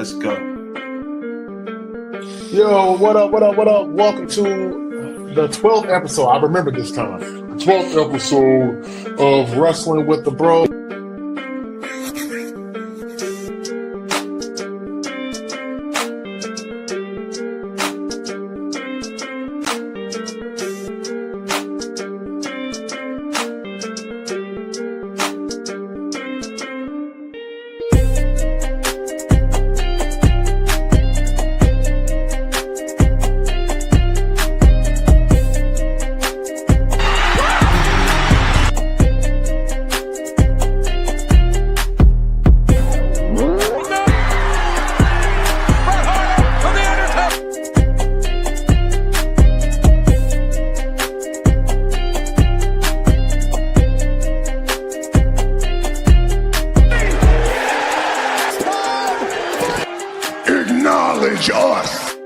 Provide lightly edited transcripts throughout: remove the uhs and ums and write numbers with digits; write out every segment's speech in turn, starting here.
Let's go. Yo, what up, what up, what up? Welcome to the 12th episode. I remember this time. The 12th episode of Wrestling with the Bros. Acknowledge us.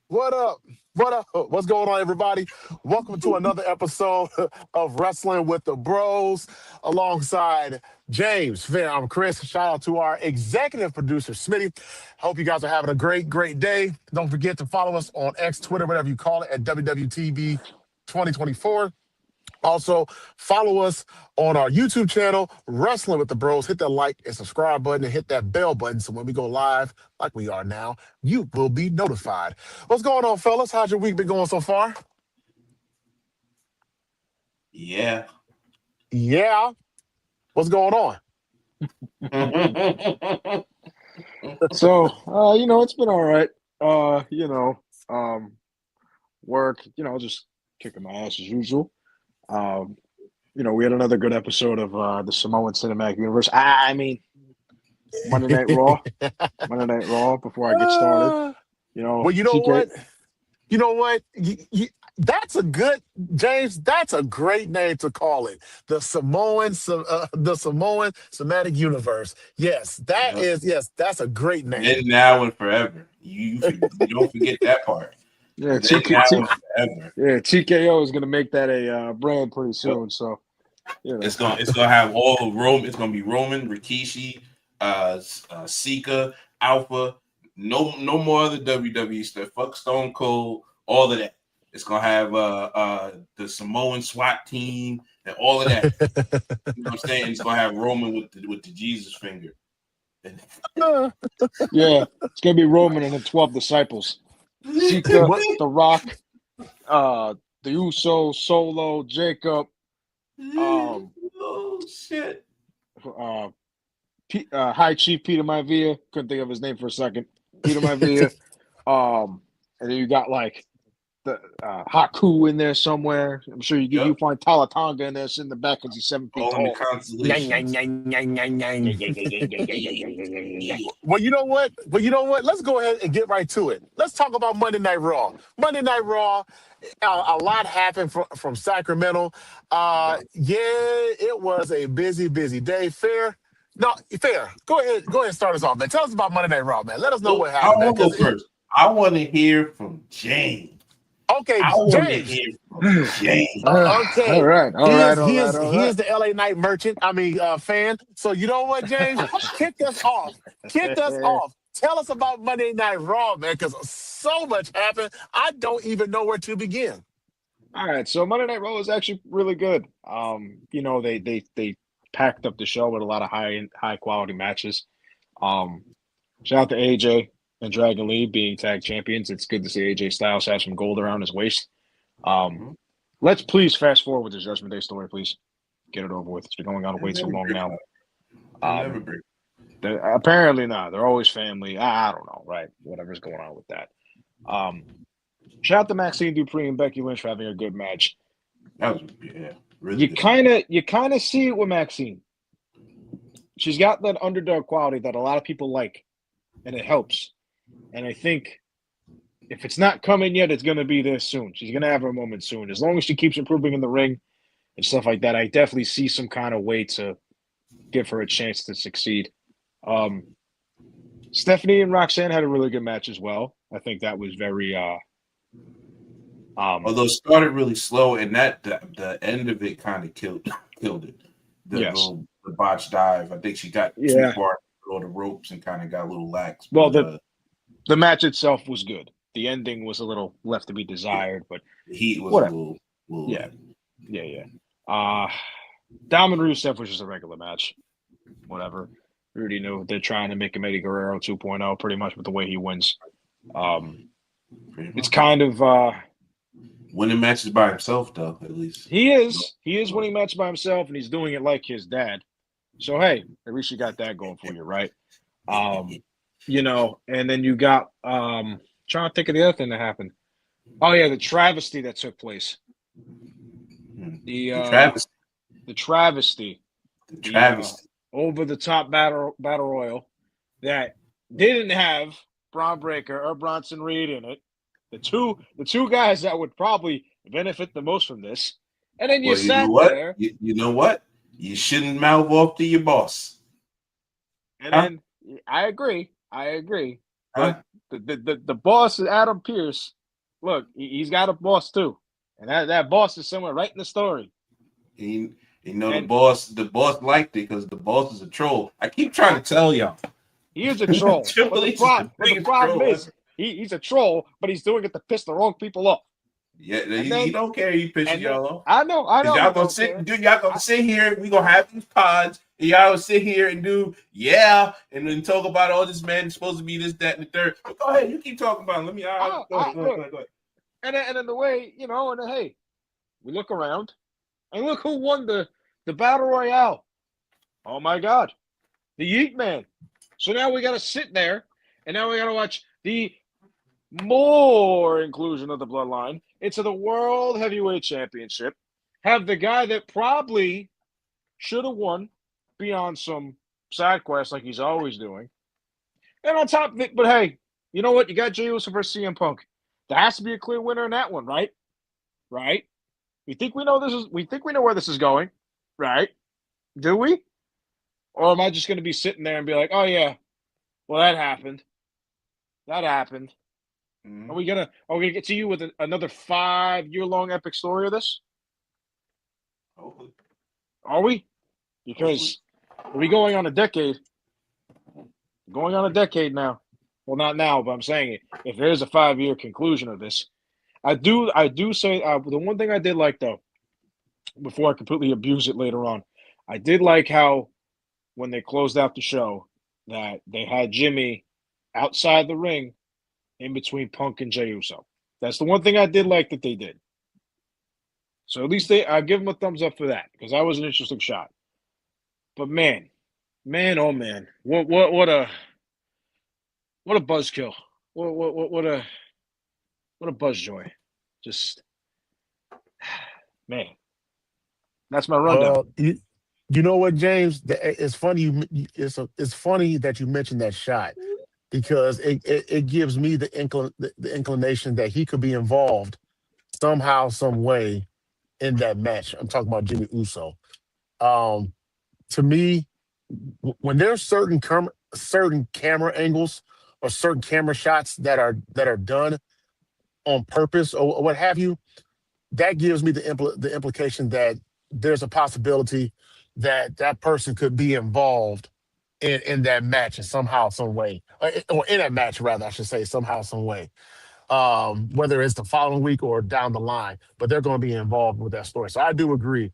What up? What up? What's going on, everybody? Welcome to another episode of Wrestling with the Bros alongside James. Fair, I'm Chris. Shout out to our executive producer, Smitty. Hope you guys are having a great day. Don't forget to follow us on X, Twitter, whatever you call it, at WWTB 2024. Also, follow us on our YouTube channel, Wrestling with the Bros. Hit that like and subscribe button and hit that bell button so when we go live, like we are now, you will be notified. What's going on, fellas? How's your week been going so far? Yeah. What's going on? So, it's been all right. Work, just kicking my ass as usual. We had another good episode of the Samoan Cinematic Universe. I mean, Monday Night Raw. Before I get started. Well, you know what? You know what? That's a good, James. That's a great name to call it. The Samoan Cinematic Universe. Yes, that's a great name. Then, now, and forever. You don't forget that part. Yeah, TKO is gonna make that a brand pretty soon. So, it's gonna have all Rome. It's gonna be Roman, Rikishi, Sika, Alpha. No more other WWE stuff. Fuck Stone Cold. All of that. It's gonna have the Samoan SWAT team and all of that. You know what I'm saying? It's gonna have Roman with the Jesus finger. Yeah, it's gonna be Roman and the 12 disciples. Sika, The Rock, the Uso, Solo, Jacob. Oh shit! High Chief Peter Maivia. Couldn't think of his name for a second. Peter Maivia. And then you got like the Haku in there somewhere. I'm sure you find Talatanga in there in the back because he's 7 feet tall. Well, you know what? Let's go ahead and get right to it. Let's talk about Monday Night Raw. Monday Night Raw, a lot happened from Sacramento. It was a busy day. Fair. Go ahead and start us off, man. Tell us about Monday Night Raw, man. Let us know what happened. I want to go first. I want to hear from James. Okay, James. Okay. All right. He is the LA Knight merchant. Fan. So you know what, James? Kick us off. Tell us about Monday Night Raw, man, because so much happened. I don't even know where to begin. All right. So Monday Night Raw was actually really good. They packed up the show with a lot of high quality matches. Shout out to AJ and Dragon Lee being tag champions. It's good to see AJ Styles have some gold around his waist. Let's please fast forward with the Judgment Day story, please. Get it over with. It's been going on way too long now. Apparently not. They're always family. I don't know, right? Whatever's going on with that. Shout out to Maxine Dupree and Becky Lynch for having a good match. That was really you kind of see it with Maxine. She's got that underdog quality that a lot of people like, and it helps. And I think if it's not coming yet, it's going to be this soon. She's going to have her moment soon. As long as she keeps improving in the ring and stuff like that, I definitely see some kind of way to give her a chance to succeed. Stephanie and Roxanne had a really good match as well. I think that was very Although it started really slow, and the end of it kind of killed it. Yes. The botch dive. I think she got too far through the ropes and kind of got a little lax. Well, But the match itself was good. The ending was a little left to be desired, but the heat was whatever. a little. Yeah. Diamond Rusev was just a regular match. Whatever. We already knew they're trying to make him Eddie Guerrero 2.0 pretty much with the way he wins. It's kind of winning matches by himself, though. At least he is winning matches by himself, and he's doing it like his dad. So hey, at least you got that going for you, right? And then you got trying to think of the other thing that happened. Oh yeah, the travesty that took place. The travesty. Over the top battle royal that didn't have Bron Breakker or Bronson Reed in it. The two guys that would probably benefit the most from this. And then there. You know what? You shouldn't mouth off to your boss. And then I agree. But the boss is Adam Pearce. Look, he's got a boss too. And that boss is somewhere right in the story. The boss liked it because the boss is a troll. I keep trying to tell y'all. He is a troll. but the problem is he's a troll, but he's doing it to piss the wrong people off. Yeah, he don't care. He pisses y'all off. I know. Y'all gonna sit here. We gonna have these pods. And y'all gonna sit here and do and then talk about all this man supposed to be this, that, and the third. But go ahead, you keep talking about it. Let me. Go ahead. And then the way and then, hey, we look around and look who won the battle royale. Oh my God, the Yeet Man. So now we got to sit there, and now we got to watch the more inclusion of the Bloodline into the World Heavyweight Championship. Have the guy that probably should have won be on some side quest like he's always doing. And on top of it, but hey, you know what? You got Jey Uso versus CM Punk. There has to be a clear winner in that one, right? Right? We think we know where this is going, right? Do we? Or am I just going to be sitting there and be like, oh yeah, well that happened. Mm-hmm. Are we gonna get to you with another 5-year-long epic story of this? Hopefully. Are we? Because are we going on a decade? Going on a decade now. Well, not now, but I'm saying it. If there is a 5-year conclusion of this, I do say the one thing I did like though, before I completely abuse it later on, I did like how when they closed out the show that they had Jimmy outside the ring in between Punk and Jey Uso. That's the one thing I did like that they did. So at least I give them a thumbs up for that because that was an interesting shot. But man, oh man, what a buzzkill! What a buzz joy! Just man, that's my rundown. Well, you know what, James? It's funny. It's funny that you mentioned that shot because it gives me the inclination that he could be involved somehow, some way in that match. I'm talking about Jimmy Uso. To me, when there's certain camera angles or certain camera shots that are done on purpose or what have you, that gives me the implication that there's a possibility that person could be involved in that match in somehow, some way, or in that match rather, I should say, somehow, some way. Whether it's the following week or down the line, but they're going to be involved with that story. So I do agree.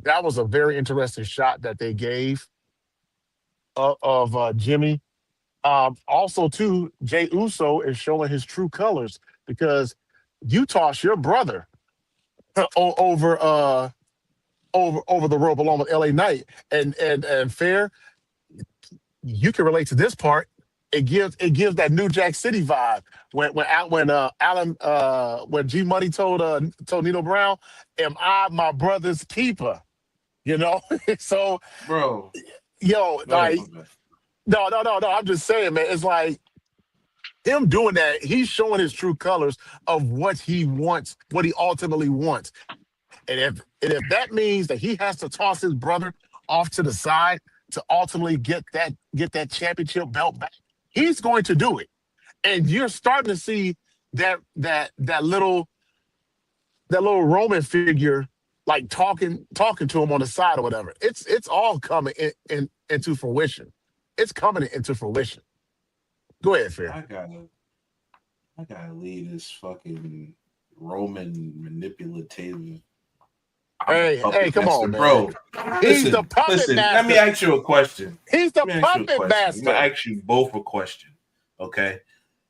That was a very interesting shot that they gave of Jimmy. Also, too, Jey Uso is showing his true colors because you tossed your brother over the rope along with LA Knight and Fair. You can relate to this part. It gives that New Jack City vibe when G Money told Nino Brown, "Am I my brother's keeper?" You know, so bro, no. I'm just saying, man. It's like him doing that. He's showing his true colors of what he wants, what he ultimately wants. And if that means that he has to toss his brother off to the side to ultimately get that championship belt back, he's going to do it. And you're starting to see that little that little Roman figure, like talking to him on the side or whatever. It's all coming into fruition. It's coming into fruition. Go ahead, Fair. I gotta leave this fucking Roman manipulative. I'm a Hey, puppet come on, master, man. bro. He's the puppet Listen. Let me master. ask you a question. He's the Let me ask you a puppet question. I'm gonna master. ask you both a question. Okay.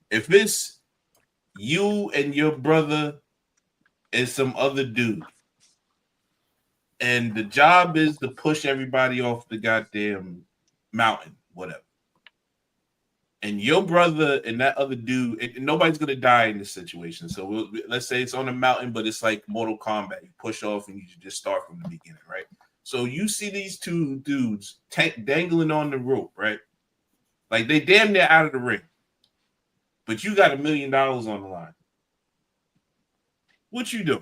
If it's you and your brother and some other dude, and the job is to push everybody off the goddamn mountain, whatever. And your brother and that other dude, and nobody's gonna die in this situation. So let's say it's on a mountain, but it's like Mortal Kombat. You push off and you just start from the beginning, right? So you see these two dudes dangling on the rope, right? Like they damn near out of the ring, but you got $1 million on the line. What you do?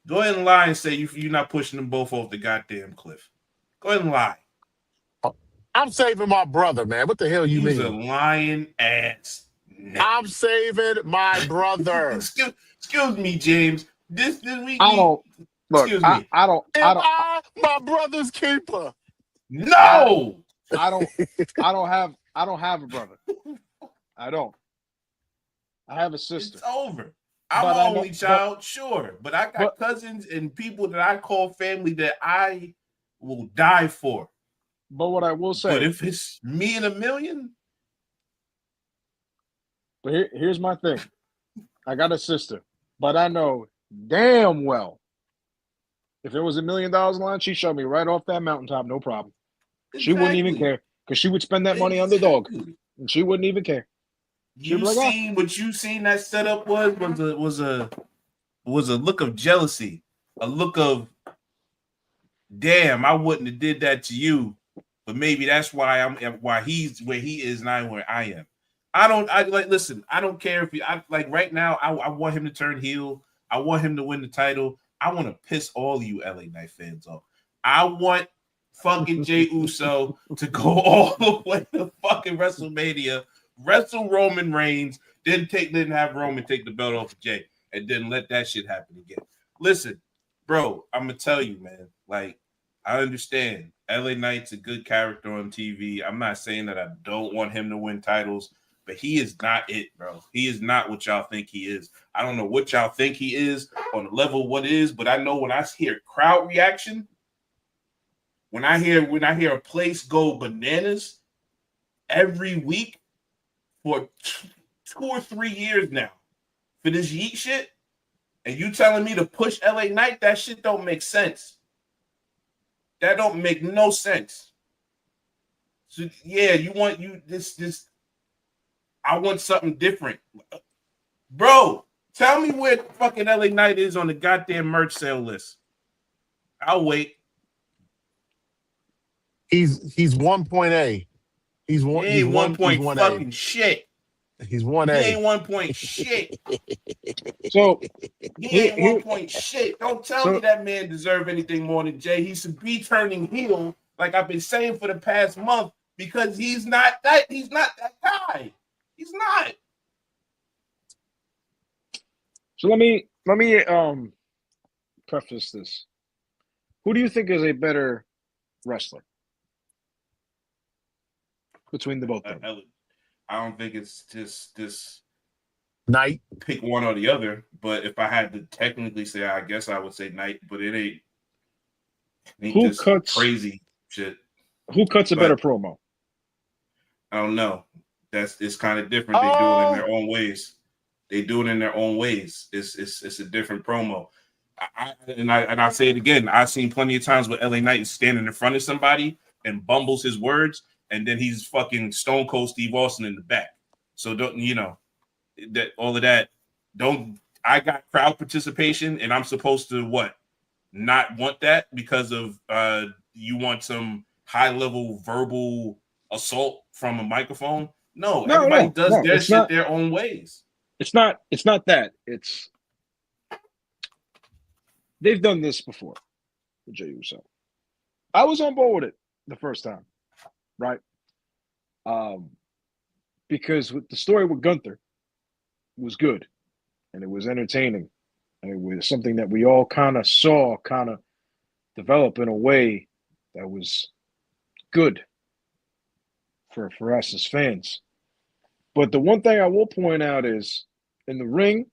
Go ahead and lie and say you're not pushing them both off the goddamn cliff. Go ahead and lie. I'm saving my brother, man. What the hell you You's a mean? lying ass. I'm saving my brother. Excuse me, James. This we I don't look. excuse me. I don't. Am I my brother's keeper? No. I don't have a brother. I don't. I have a sister. It's over. I'm But an only child, sure, but I got cousins and people that I call family that I will die for. But what I will say, But if it's me and $1 million, but here's my thing. I got a sister, but I know damn well if there was $1 million in line, she'd show me right off that mountaintop, no problem. She wouldn't even care because she would spend that money on the dog, and she wouldn't even care. What you seen that setup was a look of jealousy, a look of damn, I wouldn't have did that to you, but maybe that's why he's where he is and I'm where I am. Listen, I don't care if right now I want him to turn heel. I want him to win the title. I want to piss all you LA Knight fans off. I want fucking Jey Uso to go all the way to fucking WrestleMania, wrestle Roman Reigns, then have Roman take the belt off of Jey, and then let that shit happen again. Listen, bro, I'm gonna tell you, man. Like, I understand LA Knight's a good character on TV. I'm not saying that I don't want him to win titles, but he is not it, bro. He is not what y'all think he is. I don't know what y'all think he is on the level of what it is, but I know when I hear crowd reaction, when I hear a place go bananas every week for 2 or 3 years now for this yeet shit, and you telling me to push LA Knight, that shit don't make sense. That don't make no sense. So yeah, this. I want something different, bro. Tell me where fucking LA Knight is on the goddamn merch sale list. I'll wait. He's 1.A. He's one. He He's ain't one. 1 He's point 1A. fucking shit. He's He 1A. ain't 1 point shit. So He ain't 1 point shit. Don't tell me that man deserve anything more than Jey. He should be turning heel, like I've been saying for the past month, because he's not that guy. He's not. So let me preface this. Who do you think is a better wrestler between the both of them? I don't think it's just this Knight. pick one or the other. But if I had to technically say, I guess I would say Knight. But it ain't Who just cuts crazy shit. Who cuts a better promo? I don't know. It's kind of different. They do it in their own ways. They do it in their own ways. It's a different promo. I say it again. I've seen plenty of times where LA Knight is standing in front of somebody and bumbles his words, and then he's fucking Stone Cold Steve Austin in the back. So don't that all of that. Don't I got crowd participation, and I'm supposed to what? Not want that because of you want some high level verbal assault from a microphone? No, everybody does their shit their own ways. It's not that. It's they've done this before with Jey Uso. I was on board with it the first time, right? because the story with Gunther was good and it was entertaining and it was something that we all kind of saw develop in a way that was good for us as fans. But the one thing I will point out is in the ring,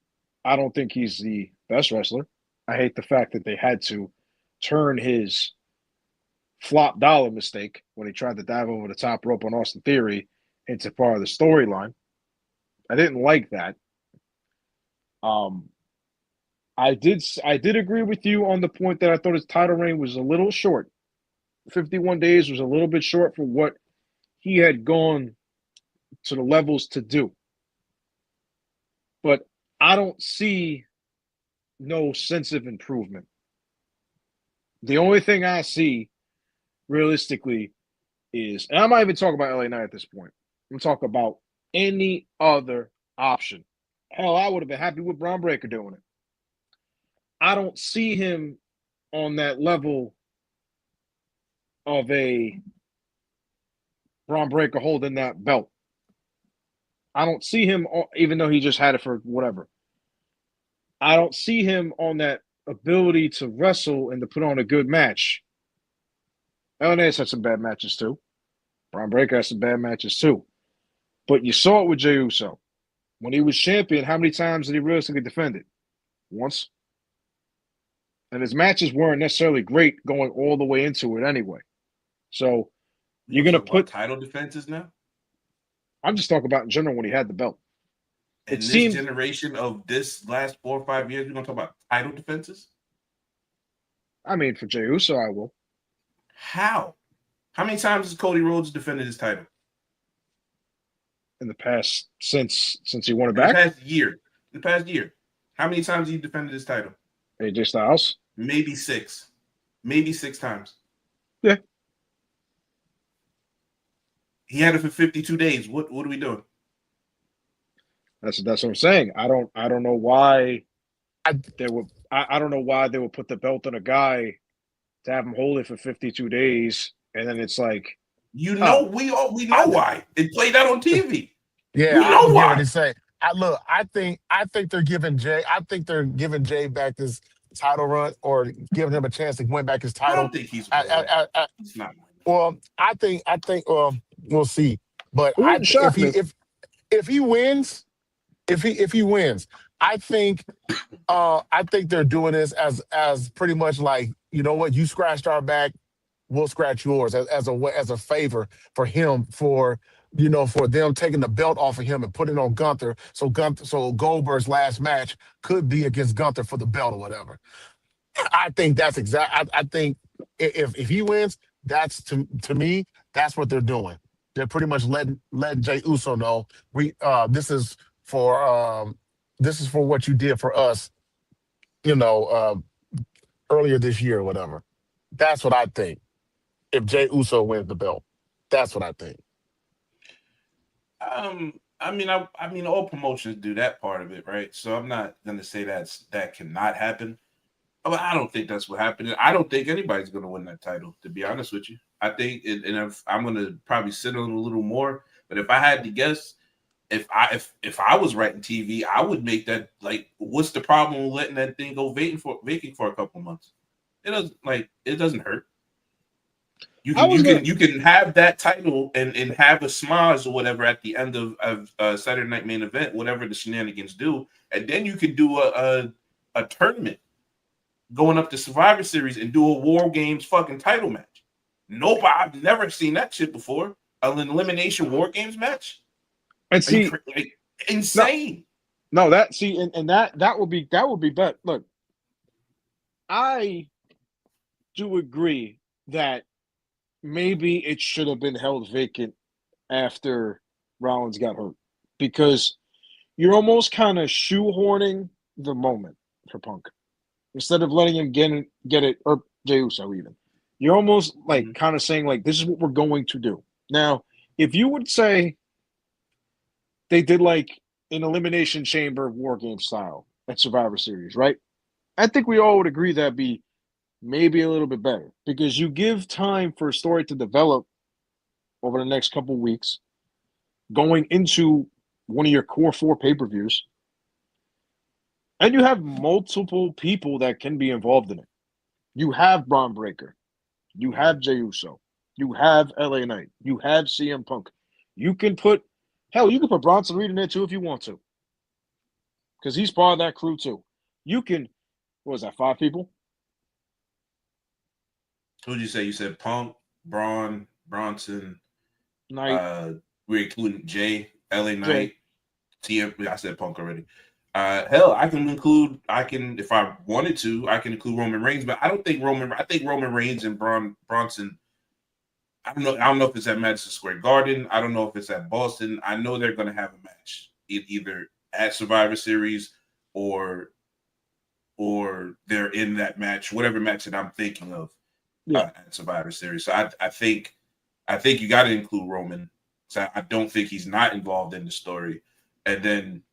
I don't think he's the best wrestler. I hate the fact that they had to turn his flop dollar mistake when he tried to dive over the top rope on Austin Theory into part of the storyline. I didn't like that. I did agree with you on the point that I thought his title reign was a little short. 51 days was a little bit short for what he had gone to the levels to do. But I don't see no sense of improvement. The only thing I see realistically is, and I'm not even talking about LA Knight at this point. I'm talking about any other option. Hell, I would have been happy with Bron Breakker doing it. I don't see him on that level of a Bron Breakker holding that belt. I don't see him, even though he just had it for whatever. I don't see him on that ability to wrestle and to put on a good match. LNA's had some bad matches too. Bron Breakker has some bad matches too. But you saw it with Jey Uso. When he was champion, how many times did he realistically defend it? Once. And his matches weren't necessarily great going all the way into it anyway. So you're going to put title defenses now? I'm just talking about in general when he had the belt. In this generation of this last 4 or 5 years, we're going to talk about title defenses? I mean, for Jey Uso, I will. How? How many times has Cody Rhodes defended his title? In the past, since he won it back? In the past year. How many times he defended his title? AJ Styles? Maybe 6. Maybe 6 times. Yeah. He had it for 52 days. What are we doing? That's what I'm saying. I don't know why I don't know why they would put the belt on a guy to have him hold it for 52 days, and then it's like we know why. It played out on TV. Yeah, you know why. To say. I think they're giving Jey. I think they're giving Jey back this title run, or giving him a chance to win back his title. I don't think he's not. Well, I think. We'll see. But if he wins, I think they're doing this as pretty much like, you know what, you scratched our back, we'll scratch yours as a favor for him, for them taking the belt off of him and putting it on Gunther. So Goldberg's last match could be against Gunther for the belt or whatever. I think that's exact. I think if he wins, that's to me, that's what they're doing. They're pretty much letting Jey Uso know this is for what you did for us, earlier this year or whatever. That's what I think. If Jey Uso wins the belt, that's what I think. I mean, all promotions do that part of it, right? So I'm not gonna say that cannot happen. But I don't think that's what happened. I don't think anybody's gonna win that title, to be honest with you. I think, and if I'm gonna probably sit on it a little more, but if I had to guess, if I was writing TV, I would make that, like, what's the problem with letting that thing go vacant for a couple months? It doesn't hurt. You can have that title and have a smaz or whatever at the end of Saturday Night Main Event, whatever the shenanigans do, and then you could do a tournament going up to Survivor Series and do a War Games fucking title match. Nobody, I've never seen that shit before. An elimination War Games match. And see, insane. No, that would be better. Look, I do agree that maybe it should have been held vacant after Rollins got hurt, because you're almost kind of shoehorning the moment for Punk instead of letting him get it, or Jey Uso even. You're almost like kind of saying, like, this is what we're going to do. Now, if you would say they did like an Elimination Chamber War Game style at Survivor Series, right? I think we all would agree that'd be maybe a little bit better, because you give time for a story to develop over the next couple of weeks. going into one of your core 4 pay-per-views, and you have multiple people that can be involved in it. You have Bron Breakker. You have Jey Uso. You have LA Knight. You have CM Punk. You can put Bronson Reed in there too if you want to. Because he's part of that crew too. You can, what was that, 5 people? Who did you say? You said Punk, Braun, Bronson, Knight. we're including Jay, LA Knight, TM. I said Punk already. Hell, I can if I wanted to, I can include Roman Reigns, but I think Roman Reigns and Bronson. I don't know if it's at Madison Square Garden. I don't know if it's at Boston. I know they're going to have a match either at Survivor Series or they're in that match, whatever match that I'm thinking of at Survivor Series. So I think you got to include Roman. So I don't think he's not involved in the story. And then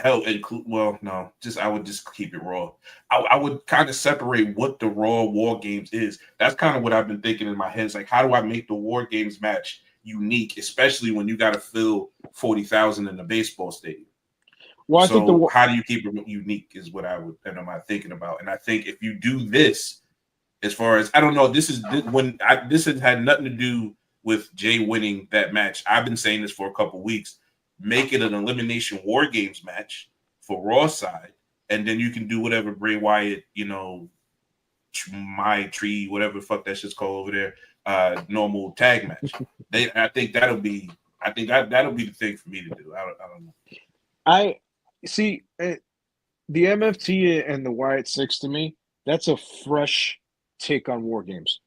I would just keep it Raw. I would kind of separate what the Raw War Games is. That's kind of what I've been thinking in my head. It's like, how do I make the War Games match unique, especially when you got to fill 40,000 in a baseball stadium? Well, I think how do you keep it unique is what am I thinking about. And I think if you do this, as far as I don't know, this has had nothing to do with Jay winning that match. I've been saying this for a couple weeks. Make it an elimination War Games match for Raw side, and then you can do whatever Bray Wyatt, my tree, whatever the fuck that shit's called over there, normal tag match. I think that'll be the thing for me to do. I don't know. I see the MFT and the Wyatt Six to me. That's a fresh take on War Games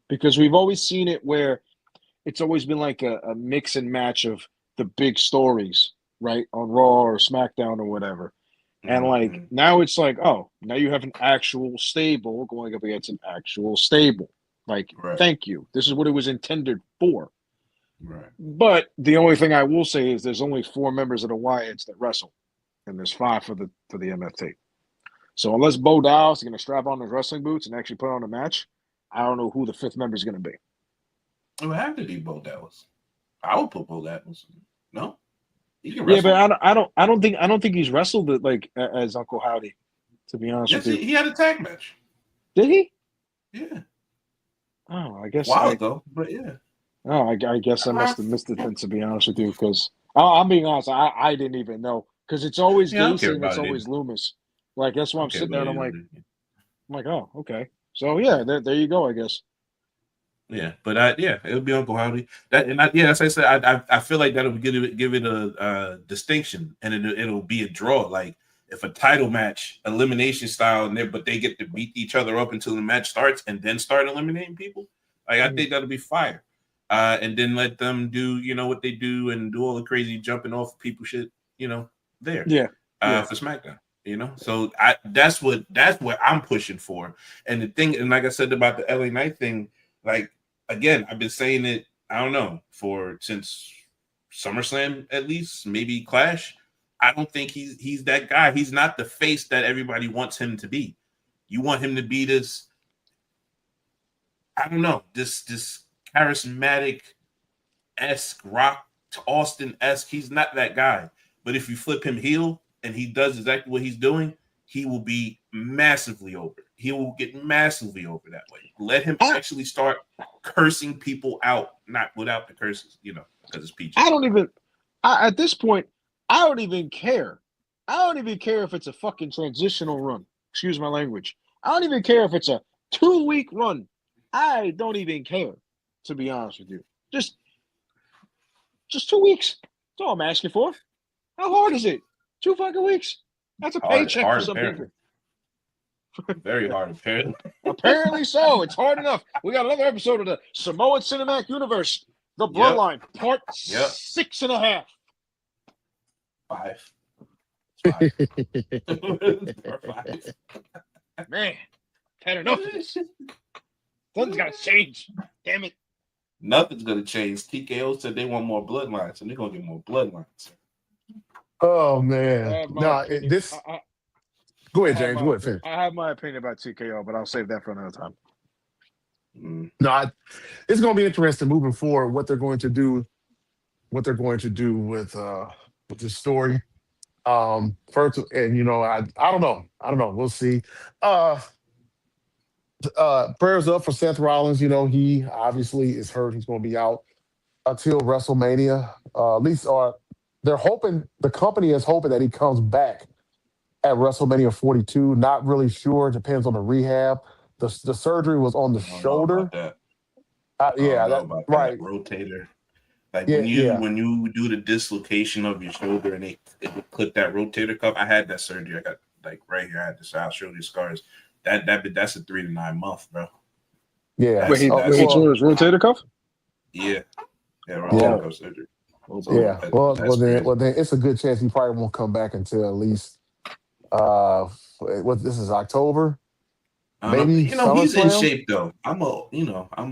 because we've always seen it where it's always been like a mix and match of the big stories, right, on Raw or SmackDown or whatever. And like now it's like, oh, now you have an actual stable going up against an actual stable. Like, Thank you. This is what it was intended for. Right. But the only thing I will say is there's only 4 members of the Wyatts that wrestle, and there's 5 for the MFT. So unless Bo Dallas is going to strap on his wrestling boots and actually put on a match, I don't know who the 5th member is going to be. It would have to be Bo Dallas. I would put Bo Dallas. No, he can wrestle. Yeah, but I don't think he's wrestled it like as Uncle Howdy. To be honest with you, he had a tag match. Did he? Yeah. Oh, I guess. Wild though, but yeah. Oh, I guess I must have missed it then. To be honest with you, because I'm being honest, I didn't even know because it's always Gacy and it's always Loomis. Like that's why I'm sitting there and I'm like, oh, okay. So yeah, there you go, I guess. Yeah, but it'll be Uncle Howdy. As I said, I feel like that'll give it a distinction, and it'll be a draw. Like if a title match, elimination style, but they get to beat each other up until the match starts, and then start eliminating people. Like I think that'll be fire. And then let them do what they do and do all the crazy jumping off people shit. There. Yeah. For SmackDown. So that's what I'm pushing for. And the thing, and like I said about the LA Knight thing, like. Again, I've been saying it, I don't know, since SummerSlam at least, maybe Clash. I don't think he's that guy. He's not the face that everybody wants him to be. You want him to be this, I don't know, this charismatic-esque, Rock Austin-esque. He's not that guy. But if you flip him heel and he does exactly what he's doing, he will be massively over. He will get massively over that way. Let him actually start cursing people out, not without the curses, because it's PG. At this point, I don't even care. I don't even care if it's a fucking transitional run. Excuse my language. I don't even care if it's a 2-week run. I don't even care, to be honest with you. Just 2 weeks. That's all I'm asking for. How hard is it? 2 fucking weeks. That's a paycheck for some people. Very hard, apparently. Apparently so. It's hard enough. We got another episode of the Samoan Cinematic Universe, The Bloodline, part 6.5. 5. 5. Man, had enough of this. Something's got to change. Damn it. Nothing's going to change. TKO said they want more bloodlines, and they're going to get more bloodlines. Oh, man. Go ahead, James. Go ahead, finish. I have my opinion about TKO, but I'll save that for another time. No, it's going to be interesting moving forward what they're going to do what they're going to do with this story. First, and I don't know. I don't know. We'll see. Uh, Prayers up for Seth Rollins. He obviously is hurt. He's going to be out until WrestleMania. At least, they're hoping. The company is hoping that he comes back at WrestleMania 42. Not really sure. Depends on the rehab. The surgery was on the I don't know about shoulder. that. I don't Yeah, know that about that right. rotator. Like Yeah, yeah. when you do the dislocation of your shoulder and it would clip that rotator cuff. I had that surgery. I got like right here. I had this. I'll show you scars. That's a 3 to 9 month, bro. Yeah. That's Where he that's tore his rotator cuff? yeah, yeah, rotator Yeah, Oh, cuff surgery. oh boy. So yeah. Well, that's then, crazy. it's a good chance he probably won't come back until at least what this is October, I don't know. maybe He's in SummerSlam. shape though. I'm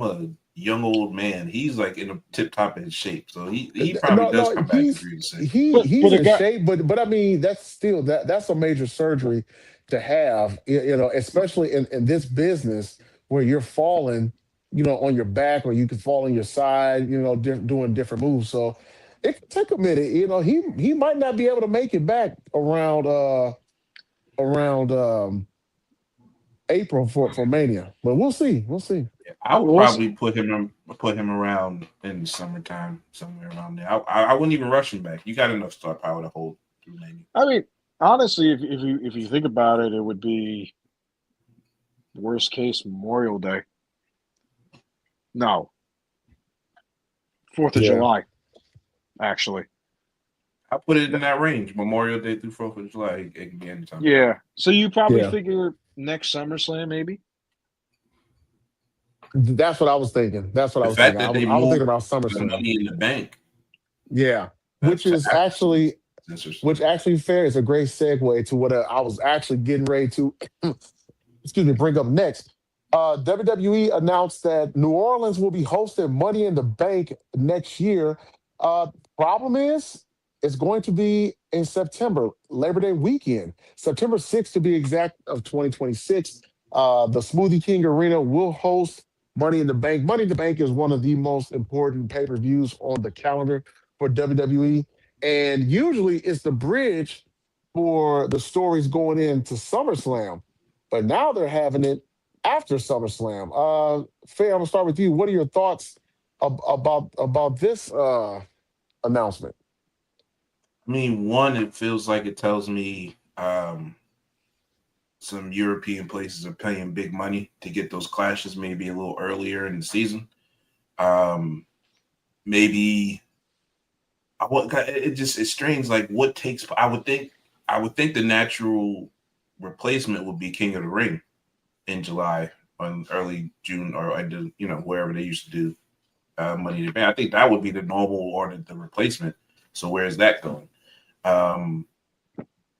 a young old man. He's like in a tip top of his shape. So he probably No, does no, come back in 3 to 6. he's But the in guy, shape, but I mean that's still that's a major surgery to have, especially in this business where you're falling, on your back or you can fall on your side, doing different moves. So it could take a minute. He might not be able to make it back around April for Mania, but we'll see. We'll see. I would what's probably put him around in the summertime, somewhere around there. I wouldn't even rush him back. You got enough star power to hold through maybe. I mean, honestly, if you think about it, it would be worst case Memorial Day. No, Fourth of Yeah. July, actually. I put it in that range. Memorial Day through 4th of July. It can be anytime. Yeah. So you probably Yeah. figure next SummerSlam, maybe. That's what I was thinking. That's what I The was thinking. fact I that was they I was thinking moved about the SummerSlam. money in the bank Yeah, which to is after actually it's interesting. which actually fair is a great segue to what I was actually getting ready to excuse me bring up next. WWE announced that New Orleans will be hosting Money in the Bank next year. Problem is, it's going to be in September, Labor Day weekend, September 6th to be exact, of 2026. The Smoothie King Arena will host Money in the Bank. Money in the Bank is one of the most important pay per views on the calendar for WWE. And usually it's the bridge for the stories going into SummerSlam. But now they're having it after SummerSlam. Faye, I'm gonna start with you. What are your thoughts about this announcement? I mean, one, it feels like it tells me some European places are paying big money to get those clashes maybe a little earlier in the season. Um, maybe it's strange. Like what takes? I would think the natural replacement would be King of the Ring in July on early June or I do wherever they used to do Money in the Bank. I think that would be the normal or the replacement. So where is that going? Um,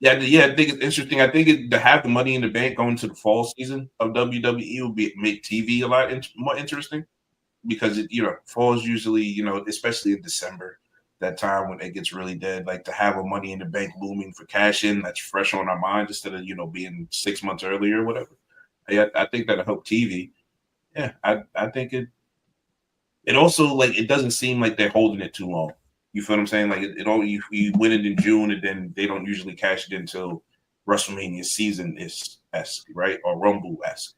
yeah, I think it's interesting. I think to have the Money in the Bank going to the fall season of WWE would make TV a lot more interesting because falls usually especially in December, that time when it gets really dead. Like to have a Money in the Bank looming for cash in that's fresh on our mind instead of being 6 months earlier or whatever. Yeah, I think that'll help TV. Yeah, I think it also like it doesn't seem like they're holding it too long. You feel what I'm saying? Like it all you win it in June and then they don't usually cash it until WrestleMania season is esque, right? Or Rumble esque.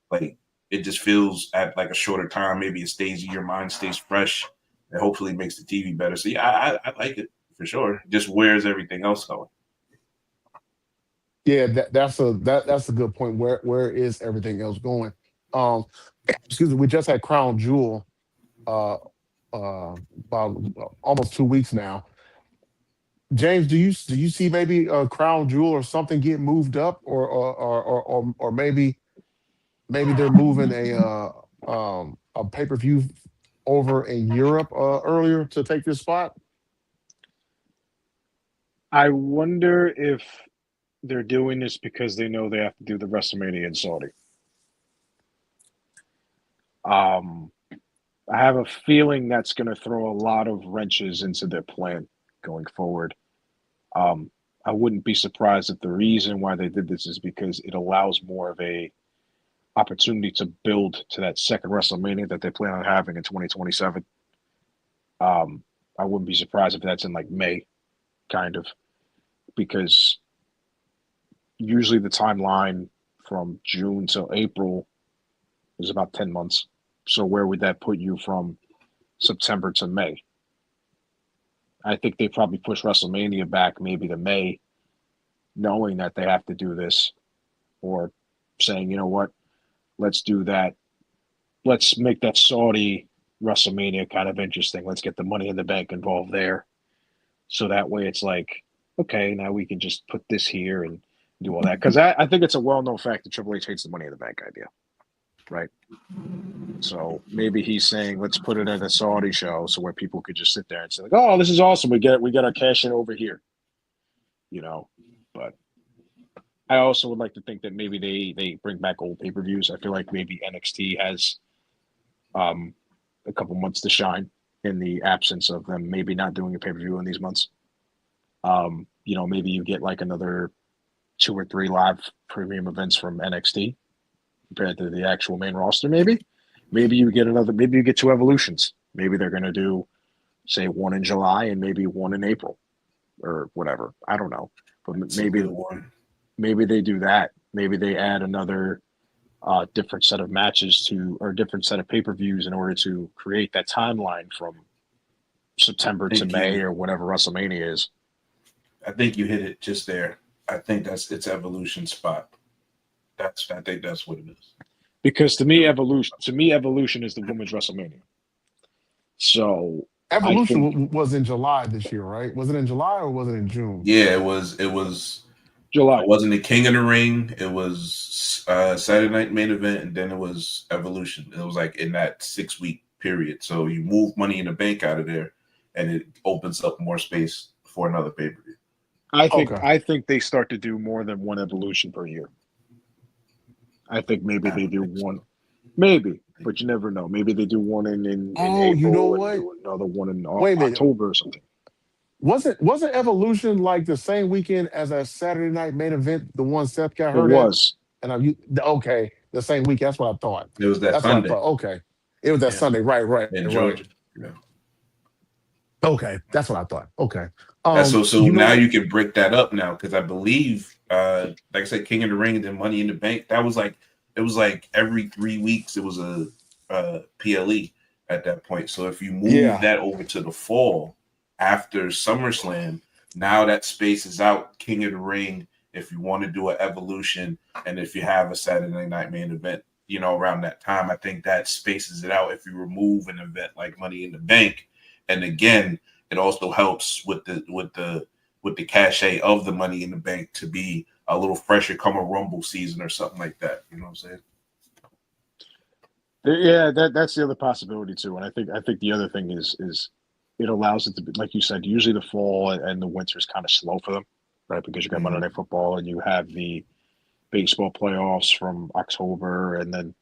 Like it just feels at like a shorter time. Maybe it stays in your mind, stays fresh, and hopefully makes the TV better. So yeah, I like it for sure. Just where's everything else going? Yeah, that's a good point. Where is everything else going? Um, excuse me. We just had Crown Jewel uh, about almost 2 weeks now. James, do you see maybe a Crown Jewel or something get moved up, or maybe they're moving a pay per view over in Europe earlier to take this spot? I wonder if they're doing this because they know they have to do the WrestleMania in Saudi. Um, I have a feeling that's going to throw a lot of wrenches into their plan going forward. Um, I wouldn't be surprised if the reason why they did this is because it allows more of a opportunity to build to that second WrestleMania that they plan on having in 2027. Um, I wouldn't be surprised if that's in like May, kind of, because usually the timeline from June till April is about 10 months. So where would that put you from September to May? I think they probably push WrestleMania back maybe to May, knowing that they have to do this, or saying, you know what, let's do that. Let's make that Saudi WrestleMania kind of interesting. Let's get the Money in the Bank involved there. So that way it's like, okay, now we can just put this here and do all that. Because I think it's a well known fact that Triple H hates the Money in the Bank idea, right? So maybe he's saying, let's put it at a Saudi show so where people could just sit there and say, like, oh, this is awesome. We got our cash in over here, you know. But I also would like to think that maybe they bring back old pay per views. I feel like maybe NXT has a couple months to shine in the absence of them maybe not doing a pay per view in these months. Maybe you get like another 2 or 3 live premium events from NXT compared to the actual main roster. Maybe you get 2 evolutions. Maybe they're going to do, say, one in July and maybe one in April or whatever. I don't know, but maybe they do that. Maybe they add another different set of matches or different set of pay-per-views in order to create that timeline from September to May or whatever WrestleMania is. I think you hit it just there. I think that's its evolution spot. I think that's what it is. Because to me, evolution is the women's WrestleMania. So Evolution was in July this year, right? Was it in July or was it in June? Yeah, it was July. It wasn't the King of the Ring. It was Saturday Night Main Event, and then it was Evolution. It was like in that 6-week period. So you move Money in the Bank out of there, and it opens up more space for another pay-per-view. I think they start to do more than one Evolution per year. I think maybe they do one. Maybe, but you never know. Maybe they do one in April, you know what? And do another one in October or something. Wasn't Evolution like the same weekend as a Saturday Night Main Event, the one Seth got hurt? It was. Okay, the same week. That's what I thought. It was that Sunday. What I thought. Okay, it was that Sunday. Right. In Georgia. Yeah. Okay, that's what I thought. Okay. So now you can break that up now, because I believe, like I said, King of the Ring and then Money in the Bank. It was like every 3 weeks it was a PLE at that point. So if you move that over to the fall after SummerSlam, now that space is out. King of the Ring, if you want to do an Evolution, and if you have a Saturday Night Main Event, around that time, I think that spaces it out. If you remove an event like Money in the Bank, and again, it also helps with the cachet of the Money in the Bank to be a little fresher come a Rumble season or something like that. You know what I'm saying? Yeah, that's the other possibility too. And I think the other thing is it allows it to be, like you said, usually the fall and the winter is kind of slow for them, right? Because you got Monday Night Football and you have the baseball playoffs from October, and then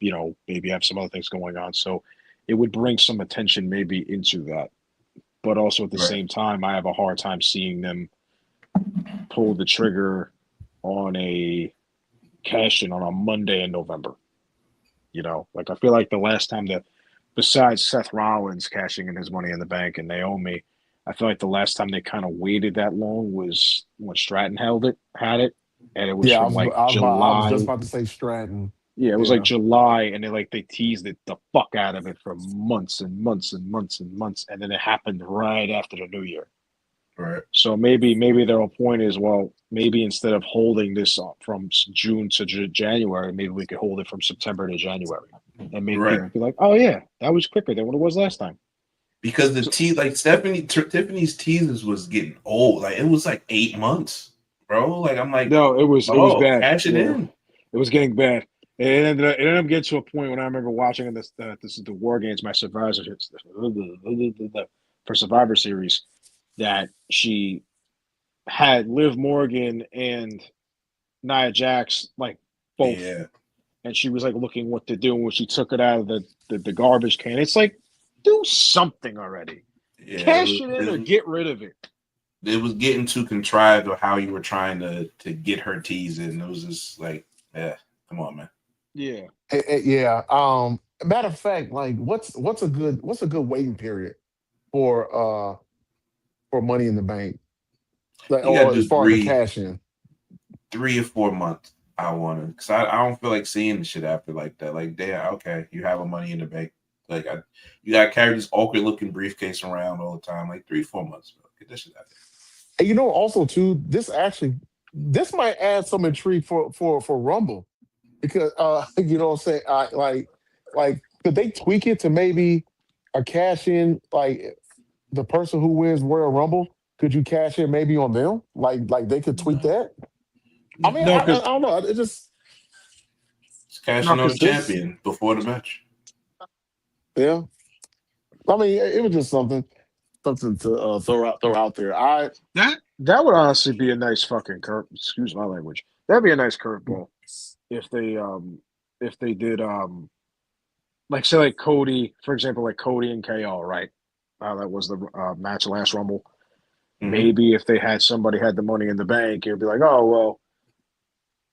maybe have some other things going on. So it would bring some attention maybe into that. But also at the same time, I have a hard time seeing them pull the trigger on a cash in on a Monday in November. Like I feel like the last time besides Seth Rollins cashing in his Money in the Bank and Naomi, I feel like the last time they kind of waited that long was when Stratton had it, and it was from July. I was just about to say Stratton. Yeah, it was like July, and they teased it the fuck out of it for months and months and months and months, and then it happened right after the New Year. Right. So maybe their whole point is, well, maybe instead of holding this from June to January, maybe we could hold it from September to January, and make people be like, oh yeah, that was quicker than what it was last time. Because Tiffany's teasers was getting old. Like it was like 8 months, bro. Like I'm like, no, it was bad. Cash it in. It was getting bad. It ended up getting to a point when I remember watching this is the War Games, my Survivor for Survivor Series, that she had Liv Morgan and Nia Jax like both, and she was like looking what to do. And when she took it out of the garbage can, it's like, do something already. Cash it in or get rid of it. It was getting too contrived of how you were trying to get her tease in. It was just like, come on, man. Yeah. Matter of fact, like what's a good waiting period for for Money in the Bank? Like, You got to or as do far as the cash in. 3 or 4 months. I want to, because I don't feel like seeing the shit after like that. Like, damn, okay, you have a Money in the Bank. Like, you got to carry this awkward looking briefcase around all the time. Like 3 or 4 months, bro. Get that shit out there. And also too, this might add some intrigue for Rumble because you know what I'm saying. Like could they tweak it to maybe a cash in like the person who wins Royal Rumble? Could you cash in maybe on them? Like they could tweak that. I mean, No, I because don't know. It just It's cashing on the this, champion before the match. yeah. I mean, it was just something to throw out there. that would honestly be a nice fucking curve. Excuse my language. That'd be a nice curveball if they did like say like Cody, for example, like Cody and KO, right? That was the match last Rumble. Maybe if they had somebody had the Money in the Bank, it'd be like, oh well,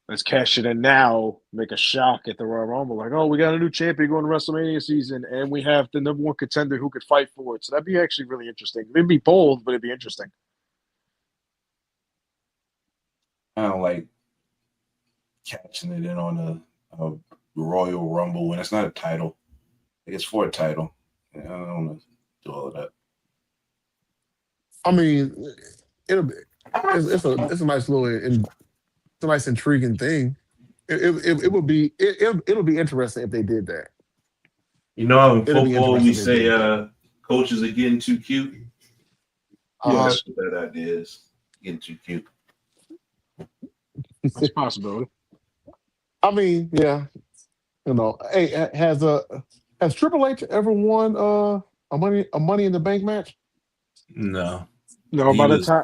let's cash it in now, make a shock at the Royal Rumble. Like, oh, we got a new champion going to WrestleMania season, and we have the number one contender who could fight for it. So that'd be actually really interesting. It'd be bold, but it'd be interesting. I don't like catching it in on a Royal Rumble when it's not a title. Like, it's for a title. I don't want to do all of that. I mean, it's a nice little it's a nice intriguing thing. It'll be interesting if they did that. You know, in It'll be football, we interesting if they say did that. coaches are getting too cute. Yes. That's what that idea is. Getting too cute. That's a possibility. I mean, yeah. Hey, has Triple H ever won a Money in the Bank match? No. No, by the time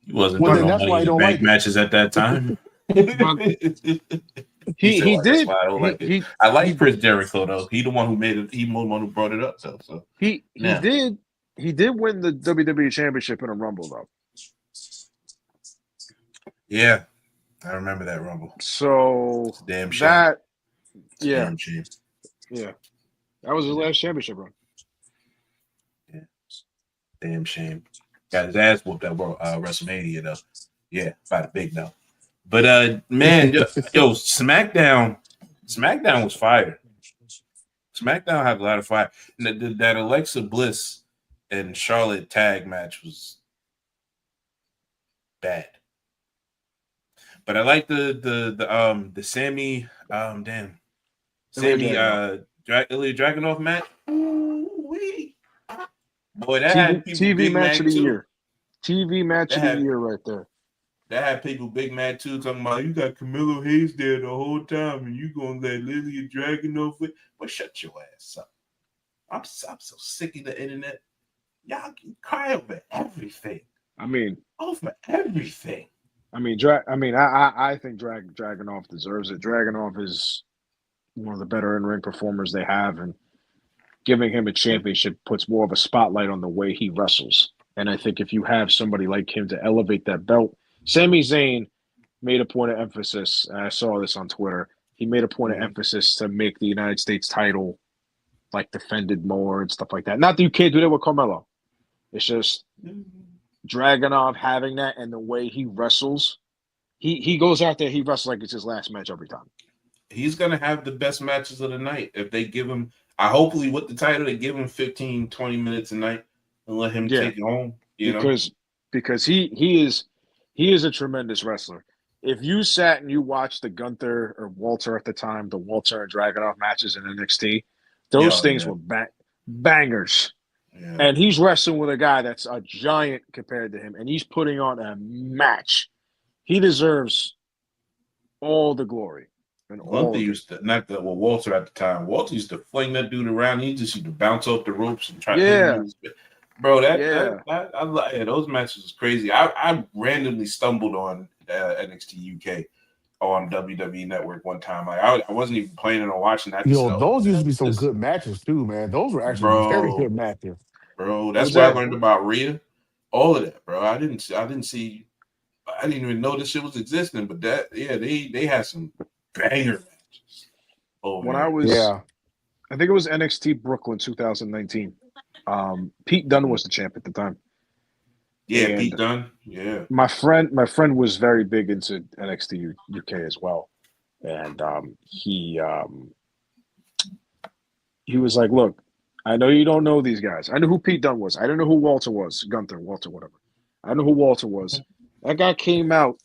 He wasn't well, doing then no that's Money why in you the don't Bank like it. matches at that time. he That's did why I don't like it. I like Chris Jericho though. He the one who made it. He the one who brought it up though. So he did win the WWE Championship in a Rumble though. yeah, I remember that Rumble. So It's a damn shame. that It's a damn shame. Yeah, that was his last championship run. Yeah, damn shame. Got his ass whooped at WrestleMania though. Yeah, by the big no. But man, yo, SmackDown was fire. SmackDown had a lot of fire. And that Alexa Bliss and Charlotte tag match was bad. But I like the Sammy Ilya Dragunov match. Ooh-wee. Boy, that had people TV big match mad of the too. year. TV match of the year right there. That had people big mad too, talking about you got Camilo Hayes there the whole time and you gonna let Ilya Dragunov with. But shut your ass up. I'm so sick of the internet. Y'all can cry over everything. I mean, over everything. I think Dragunov deserves it. Dragunov is one of the better in-ring performers they have, and giving him a championship puts more of a spotlight on the way he wrestles. And I think if you have somebody like him to elevate that belt, Sami Zayn made a point of emphasis, and I saw this on Twitter, he made a point of emphasis to make the United States title like defended more and stuff like that. Not that you can't do that with Carmelo. It's just Dragunov having that and the way he wrestles. He goes out there, he wrestles like it's his last match every time. He's going to have the best matches of the night. If they give him, hopefully with the title, they give him 15, 20 minutes a night and let him take it home. Because he is a tremendous wrestler. If you sat and you watched the Gunther or Walter at the time, the Walter and Dragunov matches in NXT, those things were bangers. Yeah. And he's wrestling with a guy that's a giant compared to him, and he's putting on a match. He deserves all the glory. And Gunther used to, Walter at the time, Walter used to fling that dude around. He just used to bounce off the ropes and try to hit him. Bro, those matches was crazy. I randomly stumbled on NXT UK on WWE Network one time. Like I wasn't even planning on watching that. Those used to be some good matches too, man. Those were actually very good matches. Bro, that's where I learned about Rhea. All of that, bro. I didn't even know this shit was existing, but they had some banger matches. I think it was NXT Brooklyn 2019. Pete Dunne was the champ at the time. Yeah, Pete And Dunne. Yeah. my friend was very big into NXT UK as well, and he was like, "Look, I know you don't know these guys. I know who Pete Dunne was. I don't know who Walter was. Gunther, Walter, whatever. I know who Walter was. That guy came out,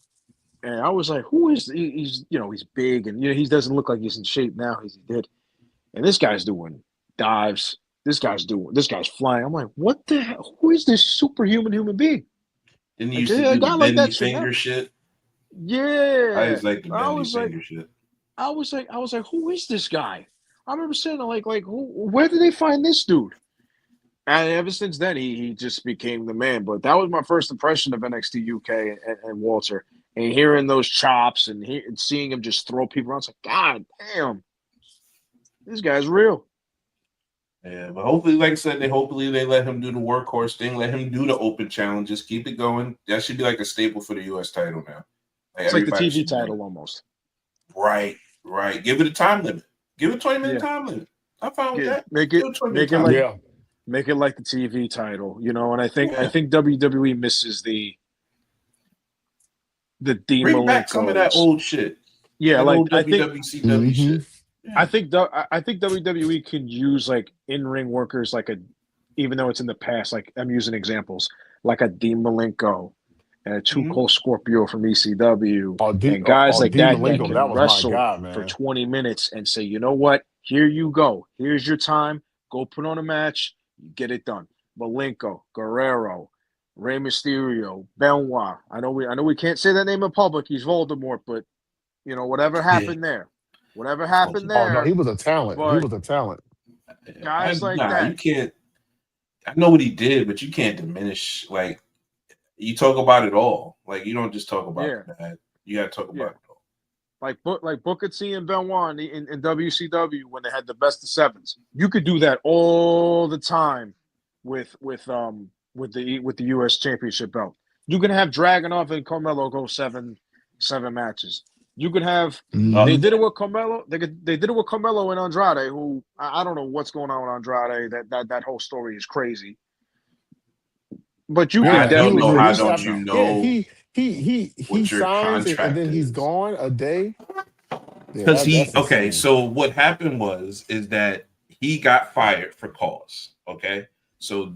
and I was like, who is he's he's big, and he doesn't look like he's in shape now as he did. And this guy's doing dives. This guy's flying. I'm like, what the hell? Who is this superhuman human being? Didn't he Like used to a do the guy like bendy that should finger never. shit? I Yeah, just like the I bendy was like, finger shit. who is this guy? I remember saying where did they find this dude? And ever since then, he just became the man. But that was my first impression of NXT UK and Walter. And hearing those chops and seeing him just throw people around, it's like, God damn, this guy's real. Yeah, but hopefully, like I said, hopefully they let him do the workhorse thing, let him do the open challenges, keep it going. That should be like a staple for the US title now. Like It's like the everybody TV should do title it. almost. Right. Give it a time limit. Give it 20-minute Yeah, time limit. I'm fine with Get, that. make Give it it 20-minute make it time like limit. Yeah. make it like the TV title, And I Yeah. think WWE misses the Bring back some of that Demalenkos. old shit. Yeah, That like old WWCW Mm-hmm. shit. Yeah. I think WWE can use like in ring workers even though it's in the past, like I'm using examples like a Dean Malenko and a Too Mhm. Cold Scorpio from ECW and guys Oh, like D that Malenko, can that was my wrestle guy, for man. 20 minutes and say, you know what, here you go, here's your time, go put on a match, get it done. Malenko, Guerrero, Rey Mysterio, Benoit. I know we can't say that name in public. He's Voldemort, but whatever Yeah. happened there, whatever happened Oh no, he there. was a talent. He But was a talent. guys like You that, can't. I know what he did, but you can't diminish. Like you talk about it all. Like you don't just talk about yeah, the bad. You got to talk yeah, about it all. like Booker T and Benoit in WCW when they had the best of sevens. You could do that all the time with the US Championship belt. You can have Dragunov and Carmelo go seven matches. You could have. They Mm-hmm. did it with Carmelo. They did it with Carmelo and Andrade, who I don't know what's going on with Andrade. That whole story is crazy. But you could I Yeah, he don't was know. definitely How released let don't them after. you know. Yeah, know he what your signs and contract then he's is? gone a day. Yeah, Because that's okay. insane. So what happened is that he got fired for cause. Okay. So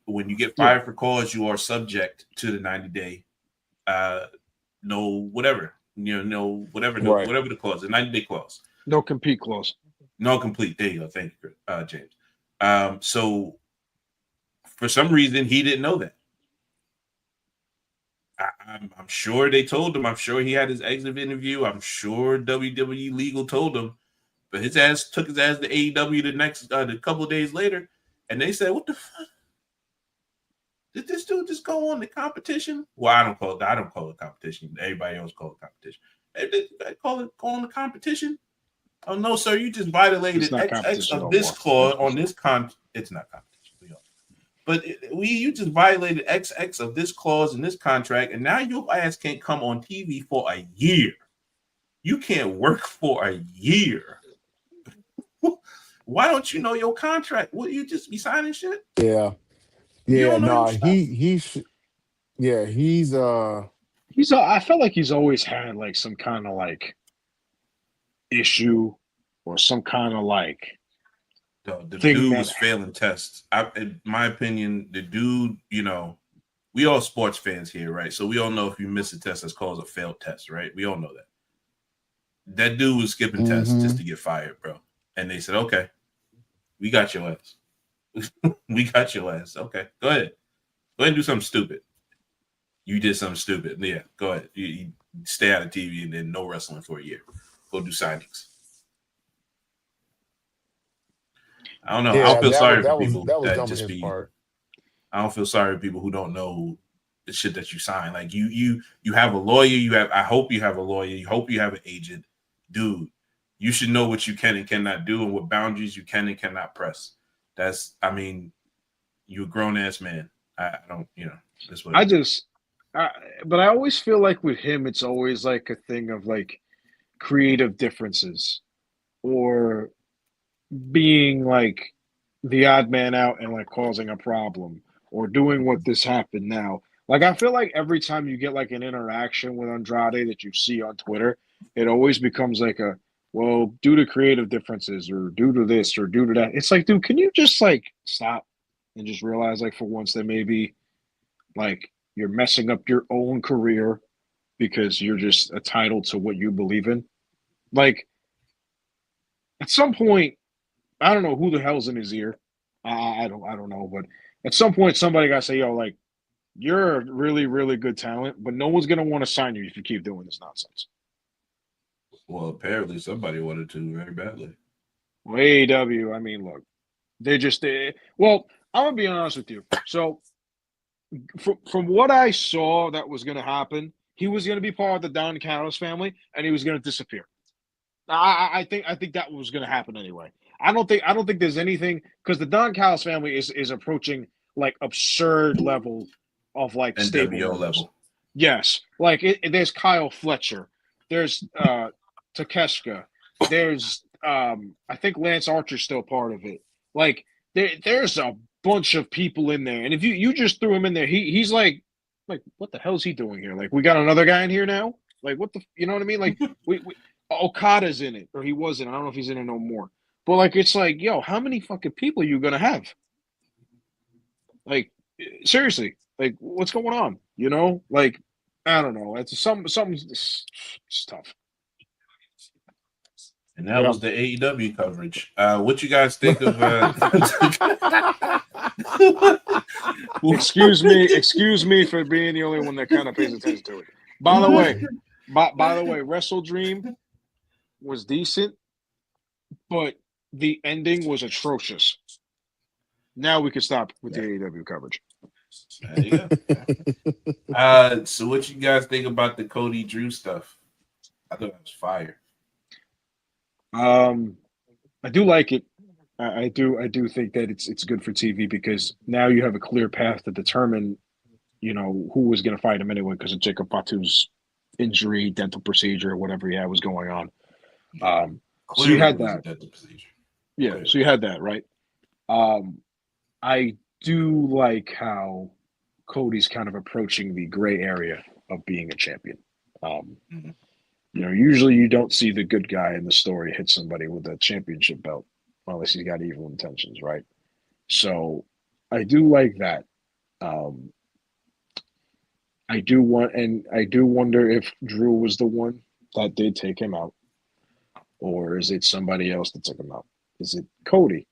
when you get Yeah, fired for cause, you are subject to the 90-day, no whatever, no whatever, no Right. whatever the clause, the 90-day clause. no compete clause. No complete. There you go. Thank you, James. So for some reason he didn't know that. I'm sure they told him. I'm sure he had his exit interview. I'm sure WWE legal told him, but his ass took his ass to AEW the couple of days later, and they said, "What the fuck? Did this dude just go on the competition?" Well, I don't call it competition. Everybody else call it competition. They call it go on the competition. Oh no, sir! You just It's violated not XX competition of no this more. clause That's for on sure. this con. It's not competition. But you just violated XX of this clause in this contract, and now your ass can't come on TV for a year. You can't work for a year. Why don't you know your contract? Will you just be signing shit? Yeah. You Yeah. don't know your No, stuff. yeah, he's I felt like he's always had like some kind of like issue or some kind of like The thing dude that was failing tests. In my opinion, the dude, we all sports fans here, right? So we all know if you miss a test, that's called a failed test, right? We all know that. That dude was skipping tests just mm-hmm. to get fired, bro. And they said, okay, we got your ass. We got your ass. Okay, go ahead. Go ahead and do something stupid. You did something stupid. Yeah, go ahead. You stay out of TV and then no wrestling for a year. Go do signings. I don't know. I don't Yeah, feel sorry for people that was that dumb on just his be. part. I don't feel sorry for people who don't know the shit that you sign. Like you have a lawyer. I hope you have a lawyer. You hope you have an agent, dude. You should know what you can and cannot do and what boundaries you can and cannot press. You're a grown ass man. I don't, that's what it I is. just I, but I always feel like with him it's always like a thing of like creative differences or being like the odd man out and like causing a problem or doing what this happened now. Like, I feel like every time you get like an interaction with Andrade that you see on Twitter, it always becomes like well, due to creative differences or due to this or due to that. It's like, dude, can you just like stop and just realize like for once that maybe like you're messing up your own career because you're just entitled to what you believe in? Like, at some point, I don't know who the hell's in his ear. I don't know, but at some point somebody got to say, yo, like, you're a really, really good talent, but no one's gonna want to sign you if you keep doing this nonsense. Well, apparently somebody wanted to very badly. Well, AEW, I mean, look, well, I'm gonna be honest with you. So, from what I saw that was gonna happen, he was gonna be part of the Don Callis family, and he was gonna disappear. I think that was gonna happen anyway. I don't think there's anything because the Don Callis family is approaching like absurd level of like stable NWO members. level. Yes, like there's Kyle Fletcher, there's Takeshka, there's I think Lance Archer's still part of it. Like there's a bunch of people in there, and if you just threw him in there, he's like what the hell's he doing here? Like we got another guy in here now. Like what the you know what I mean? Like we Okada's in it, or he wasn't. I don't know if he's in it no more. But like it's like yo, how many fucking people are you gonna have? Like seriously, like what's going on? You know, like I don't know. It's something's it's tough. And that was the AEW coverage. What you guys think of? Excuse me for being the only one that kind of pays attention to it. By the way, Wrestle Dream was decent, but the ending was atrocious. Now we can stop with the AEW coverage. So what you guys think about the Cody Drew stuff? I thought it was fire. I do like it. I do think that it's good for TV because now you have a clear path to determine, you know, who was going to fight him anyway because of Jacob Fatu's injury, dental procedure, whatever he had was going on. So you had that. Yeah, so you had that, right? I do like how Cody's kind of approaching the gray area of being a champion. You know, usually you don't see the good guy in the story hit somebody with a championship belt unless he's got evil intentions, right? So I do like that. I do wonder if Drew was the one that did take him out, or is it somebody else that took him out? Is it Cody?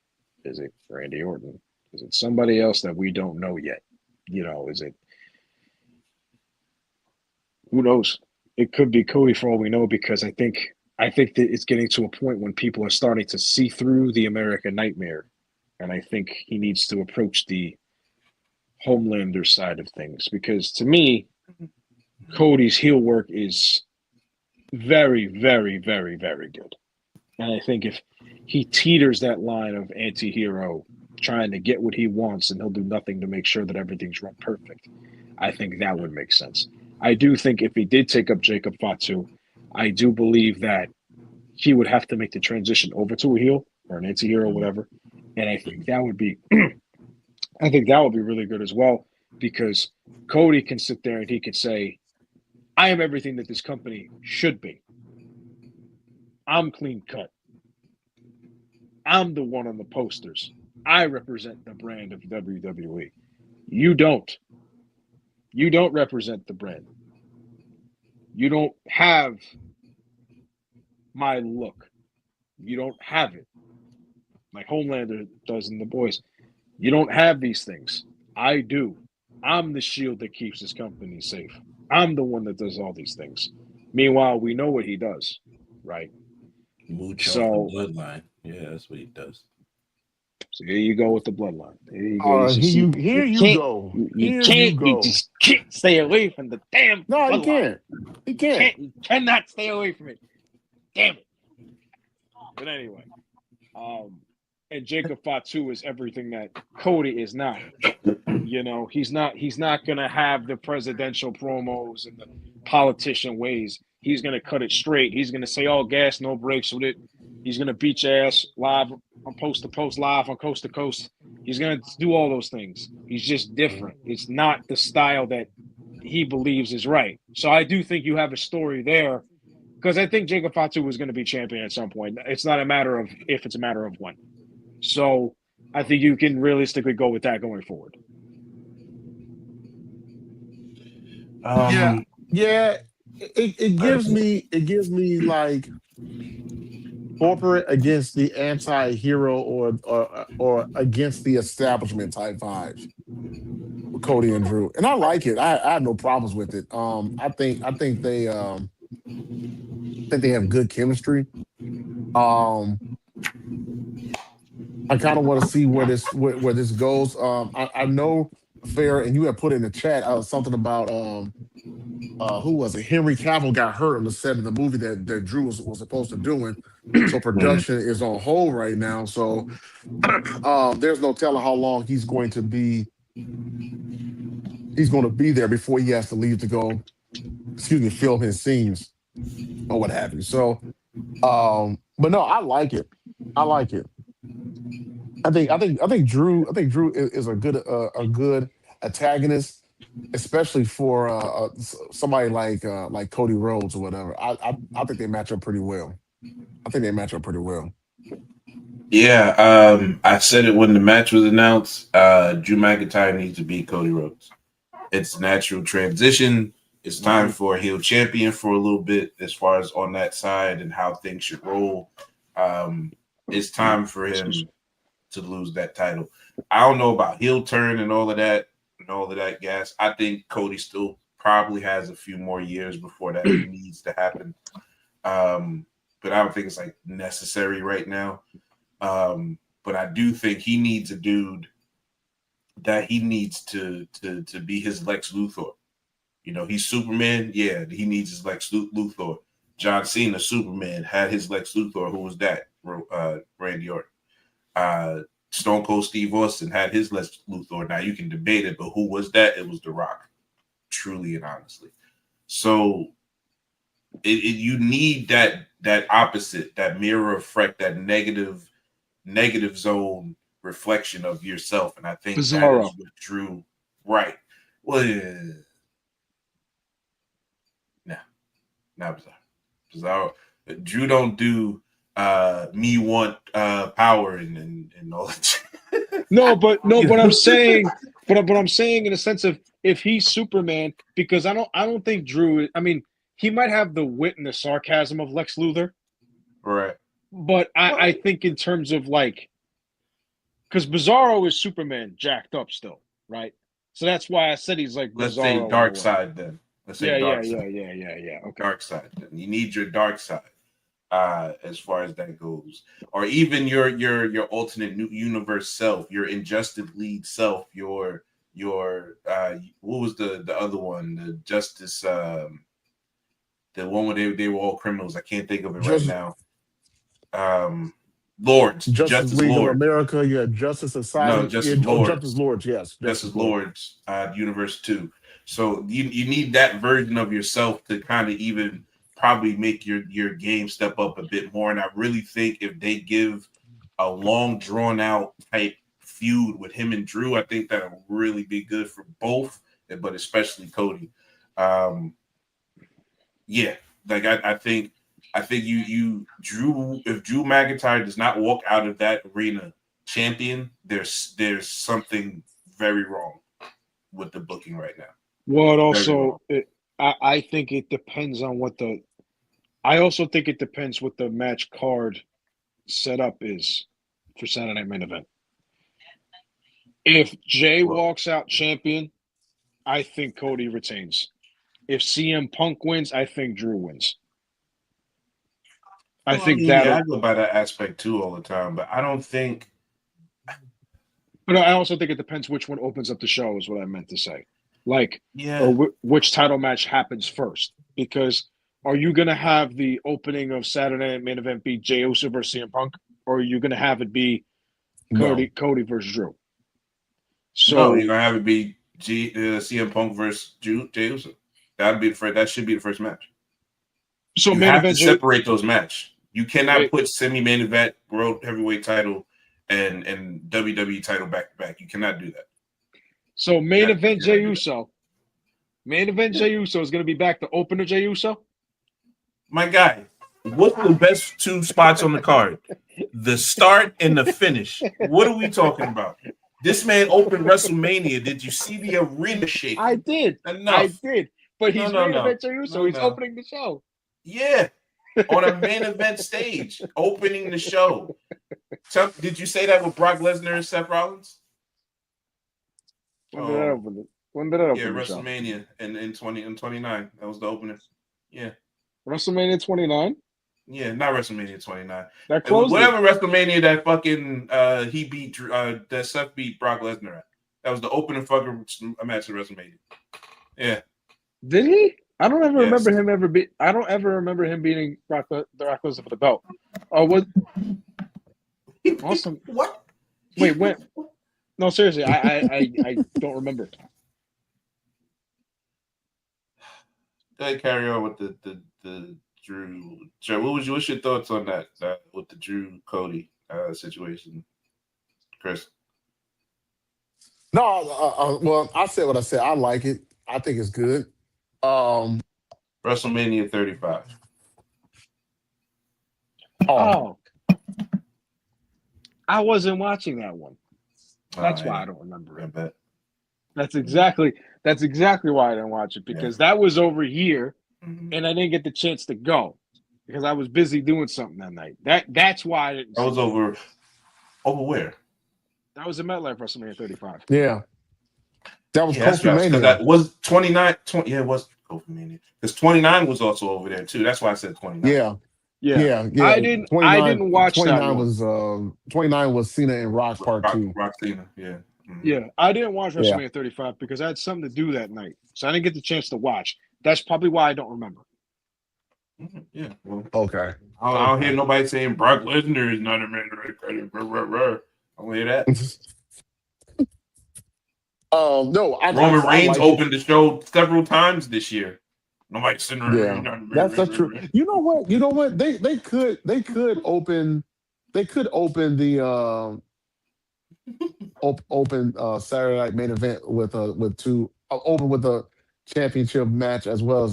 Is it Randy Orton? Is it somebody else that we don't know yet? You know, is it? Who knows? It could be Cody for all we know because I think that it's getting to a point when people are starting to see through the American nightmare, and I think he needs to approach the Homelander side of things because to me, Cody's heel work is very, very, very, very good, and I think if he teeters that line of anti-hero, trying to get what he wants, and he'll do nothing to make sure that everything's run perfect, I think that would make sense. I do think if he did take up Jacob Fatu, I do believe that he would have to make the transition over to a heel or an anti-hero, whatever. And I think that would be really good as well because Cody can sit there and he can say, I am everything that this company should be. I'm clean cut. I'm the one on the posters. I represent the brand of WWE. You don't. You don't represent the brand. You don't have my look. You don't have it. Like Homelander does in The Boys. You don't have these things. I do. I'm the shield that keeps this company safe. I'm the one that does all these things. Meanwhile, we know what he does, right? Mooch off the bloodline. Yeah, that's what he does. So here you go with the bloodline. Here you go. Here you go. You just can't stay away from the damn No, bloodline. he can't. He can't. You cannot stay away from it. Damn it. But anyway, and Jacob Fatu is everything that Cody is not. You know, he's not gonna have the presidential promos and the politician ways. He's gonna cut it straight. He's gonna say all gas, no brakes with it. He's gonna beat your ass live on post to post, live on coast to coast. He's gonna do all those things. He's just different. It's not the style that he believes is right. So I do think you have a story there because I think Jacob Fatu was going to be champion at some point. It's not a matter of if, it's a matter of when. So I think you can realistically go with that going forward. Yeah. It gives me like corporate against the anti-hero or against the establishment type vibes with Cody and Drew. And I like it. I have no problems with it. I think they have good chemistry. Um I kind of want to see where this goes. I know Fair, and you have put in the chat something about who was it? Henry Cavill got hurt on the set of the movie that Drew was supposed to doing. So production is on hold right now. So there's no telling how long he's going to be there before he has to leave to go, film his scenes or what have you. So but no, I like it. I like it. I think Drew is a good antagonist, especially for somebody like Cody Rhodes or whatever. I think they match up pretty well. I think they match up pretty well. Yeah, I said it when the match was announced. Drew McIntyre needs to beat Cody Rhodes. It's natural transition. It's time for a heel champion for a little bit, as far as on that side and how things should roll. It's time for him to lose that title. I don't know about heel turn and all of that gas. I think Cody still probably has a few more years before that needs to happen. But I don't think it's like necessary right now. But I do think he needs a dude that he needs to be his Lex Luthor. You know, he's Superman. Yeah, he needs his Lex Luthor. John Cena, Superman, had his Lex Luthor. Who was that? Randy Orton. Stone Cold Steve Austin had his Lex Luthor. Now you can debate it, but who was that? It was The Rock, truly and honestly. So you need that opposite, that mirror effect, that negative zone reflection of yourself, and I think Bizarro. that is what Drew. Right. Well, not Bizarro. Drew don't do me want power and all that. But I'm saying, but I'm saying in a sense of if he's Superman, because I don't think Drew. I mean, he might have the wit and the sarcasm of Lex Luthor, Right? But I think in terms of like, because Bizarro is Superman jacked up still, right? So that's why I said he's like Bizarro. Let's say dark side then. Let's say dark side. Yeah. Okay. Dark side. Then. You need your dark side. As far as that goes, or even your alternate new universe self, your injustice lead self, your what was the other one, the justice, the one where they were all criminals. I can't think of it right now. Lords, Justice League Lord. of America, you have Justice Society, Justice Lords. Justice Lords, yes, Justice Lords, Universe 2. So you need that version of yourself to kind of even probably make your game step up a bit more. And I really think if they give a long drawn out type feud with him and Drew, I think that'll really be good for both, but especially Cody. Yeah, like I think you Drew, if Drew McIntyre does not walk out of that arena champion, there's something very wrong with the booking right now. Well, also I think it depends on what the. I also think it depends what the match card setup is for Saturday Night Main Event. If Jey walks out champion, I think Cody retains. If CM Punk wins, I think Drew wins. I go by that aspect too all the time, but I don't think. But I also think it depends which one opens up the show. Is what I meant to say. Like, or which title match happens first? Because are you going to have the opening of Saturday Night Main Event be Jey Uso versus CM Punk, or are you going to have it be Cody versus Drew? So you're going to have it be CM Punk versus Jey Uso. That should be the first match. So you have to separate those matches. You cannot put semi-main event, world heavyweight title, and WWE title back to back. You cannot do that. So main event Jey Uso, Main event Jey Uso is going to be back to opener Jey Uso. My guy, what's the best 2 spots on the card? The start and the finish. What are we talking about? This man opened WrestleMania. Did you see the arena shake? I did. Enough. I did. But he's main event Jey Uso. He's opening the show. Yeah. On a main event stage, opening the show. Did you say that with Brock Lesnar and Seth Rollins? When did that open? When did that open? Yeah, WrestleMania in 29. That was the opener. Yeah. WrestleMania 29? Yeah, not WrestleMania 29. That closed whatever WrestleMania that fucking he beat that Seth beat Brock Lesnar at. That was the opening fucking match of WrestleMania. Yeah. Did he? I don't ever remember him ever beat. I don't ever remember him beating Brock Lesnar for the belt. Oh, what? Awesome. What? Wait, when? No, seriously, I don't remember. Go ahead, carry on with the Drew. What's your thoughts on that with the Drew Cody situation, Chris? No, well, I said what I said. I like it. I think it's good. WrestleMania 35. Oh. I wasn't watching that one. That's why I don't remember it. I bet. That's exactly why I didn't watch it, because that was over here, and I didn't get the chance to go because I was busy doing something that night. That's why I didn't. That was over where? That was a MetLife WrestleMania 35. Yeah. That was Kofi Mania. That was 29. Yeah, it was Kofi Mania. Because 29 was also over there too. That's why I said 29. Yeah. I didn't watch 29 that was 29 was Cena and Rock Part 2. Rock Cena, yeah. Mm-hmm. Yeah, I didn't watch WrestleMania 35 because I had something to do that night. So I didn't get the chance to watch. That's probably why I don't remember. Mm-hmm. Yeah. Well, okay. I don't hear nobody saying Brock Lesnar is not a man. I don't hear that. No, Roman Reigns opened the show several times this year. Nobody's sitting around. Yeah, that's true. You know what? They could open the open Saturday Night Main Event with open with a championship match as well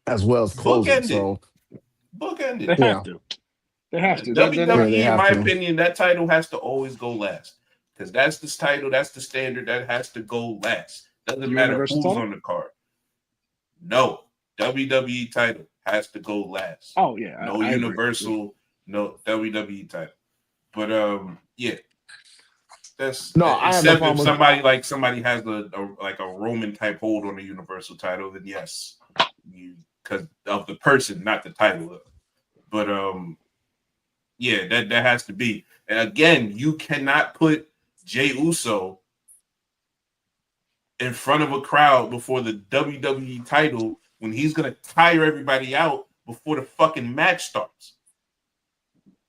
as closing. Bookended. So bookended. They have to. WWE, in my opinion, that title has to always go last. Because that's the title, that's the standard, that has to go last. Doesn't matter who's on the card. No, WWE title has to go last. Oh yeah, no I Universal, agree. No WWE title. But yeah, that's except if somebody has a Roman type hold on the Universal title, then yes, because of the person, not the title. But yeah, that has to be. And again, you cannot put Jey Uso in front of a crowd before the WWE title when he's gonna tire everybody out before the fucking match starts.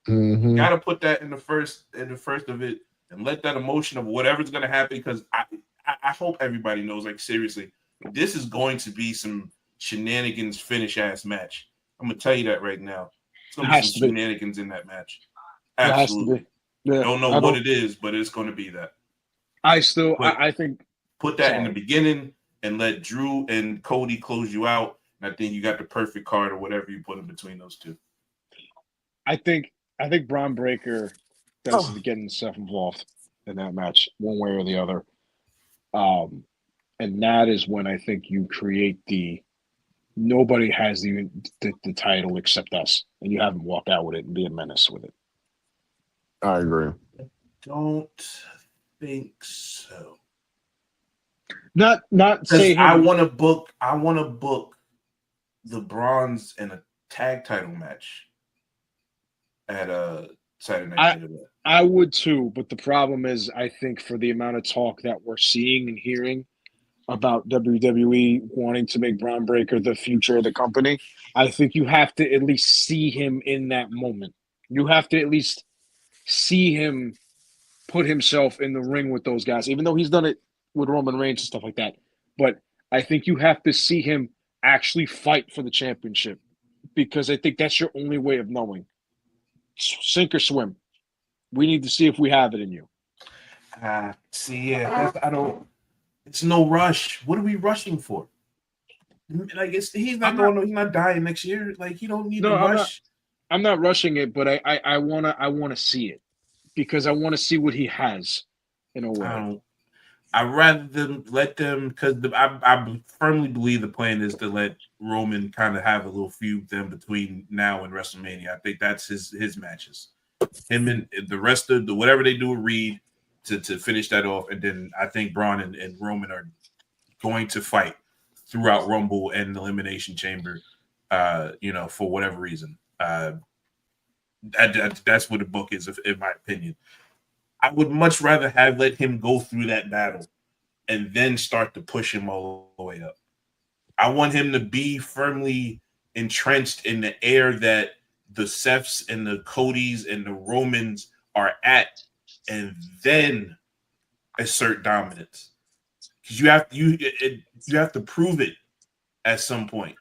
Mm-hmm. Gotta put that in the first of it and let that emotion of whatever's gonna happen, because I hope everybody knows, like, seriously, this is going to be some shenanigans finish ass match. I'm gonna tell you that right now. It's gonna be some shenanigans in that match. Absolutely. Yeah, don't know what it is, but it's going to be that. I think put that in the beginning and let Drew and Cody close you out. And I think you got the perfect card or whatever you put in between those two. I think Bron Breakker does getting himself involved in that match one way or the other. And that is when I think you create nobody has the title except us, and you have them walk out with it and be a menace with it. I agree. I don't think so. Not say I want to book the Bronze in a tag title match at a Saturday Night. I would too, but the problem is, I think for the amount of talk that we're seeing and hearing about WWE wanting to make Bron Breakker the future of the company, I think you have to at least see him in that moment. You have to at least see him put himself in the ring with those guys, even though he's done it with Roman Reigns and stuff like that. But I think you have to see him actually fight for the championship, because I think that's your only way of knowing. Sink or swim. We need to see if we have it in you. I don't. It's no rush. What are we rushing for? Like he's not dying next year. Like you don't need to rush. I'm not rushing it, but I wanna see it because I want to see what he has in a way. I'd rather them let them because I firmly believe the plan is to let Roman kind of have a little feud then between now and WrestleMania. I think that's his matches. Him and the rest of the whatever they do with Reed to finish that off, and then I think Bron and Roman are going to fight throughout Rumble and Elimination Chamber. For whatever reason. That's what the book is, in my opinion. I would much rather have let him go through that battle and then start to push him all the way up. I want him to be firmly entrenched in the air that the Seths and the Codys and the Romans are at, and then assert dominance. Because you have to prove it at some point.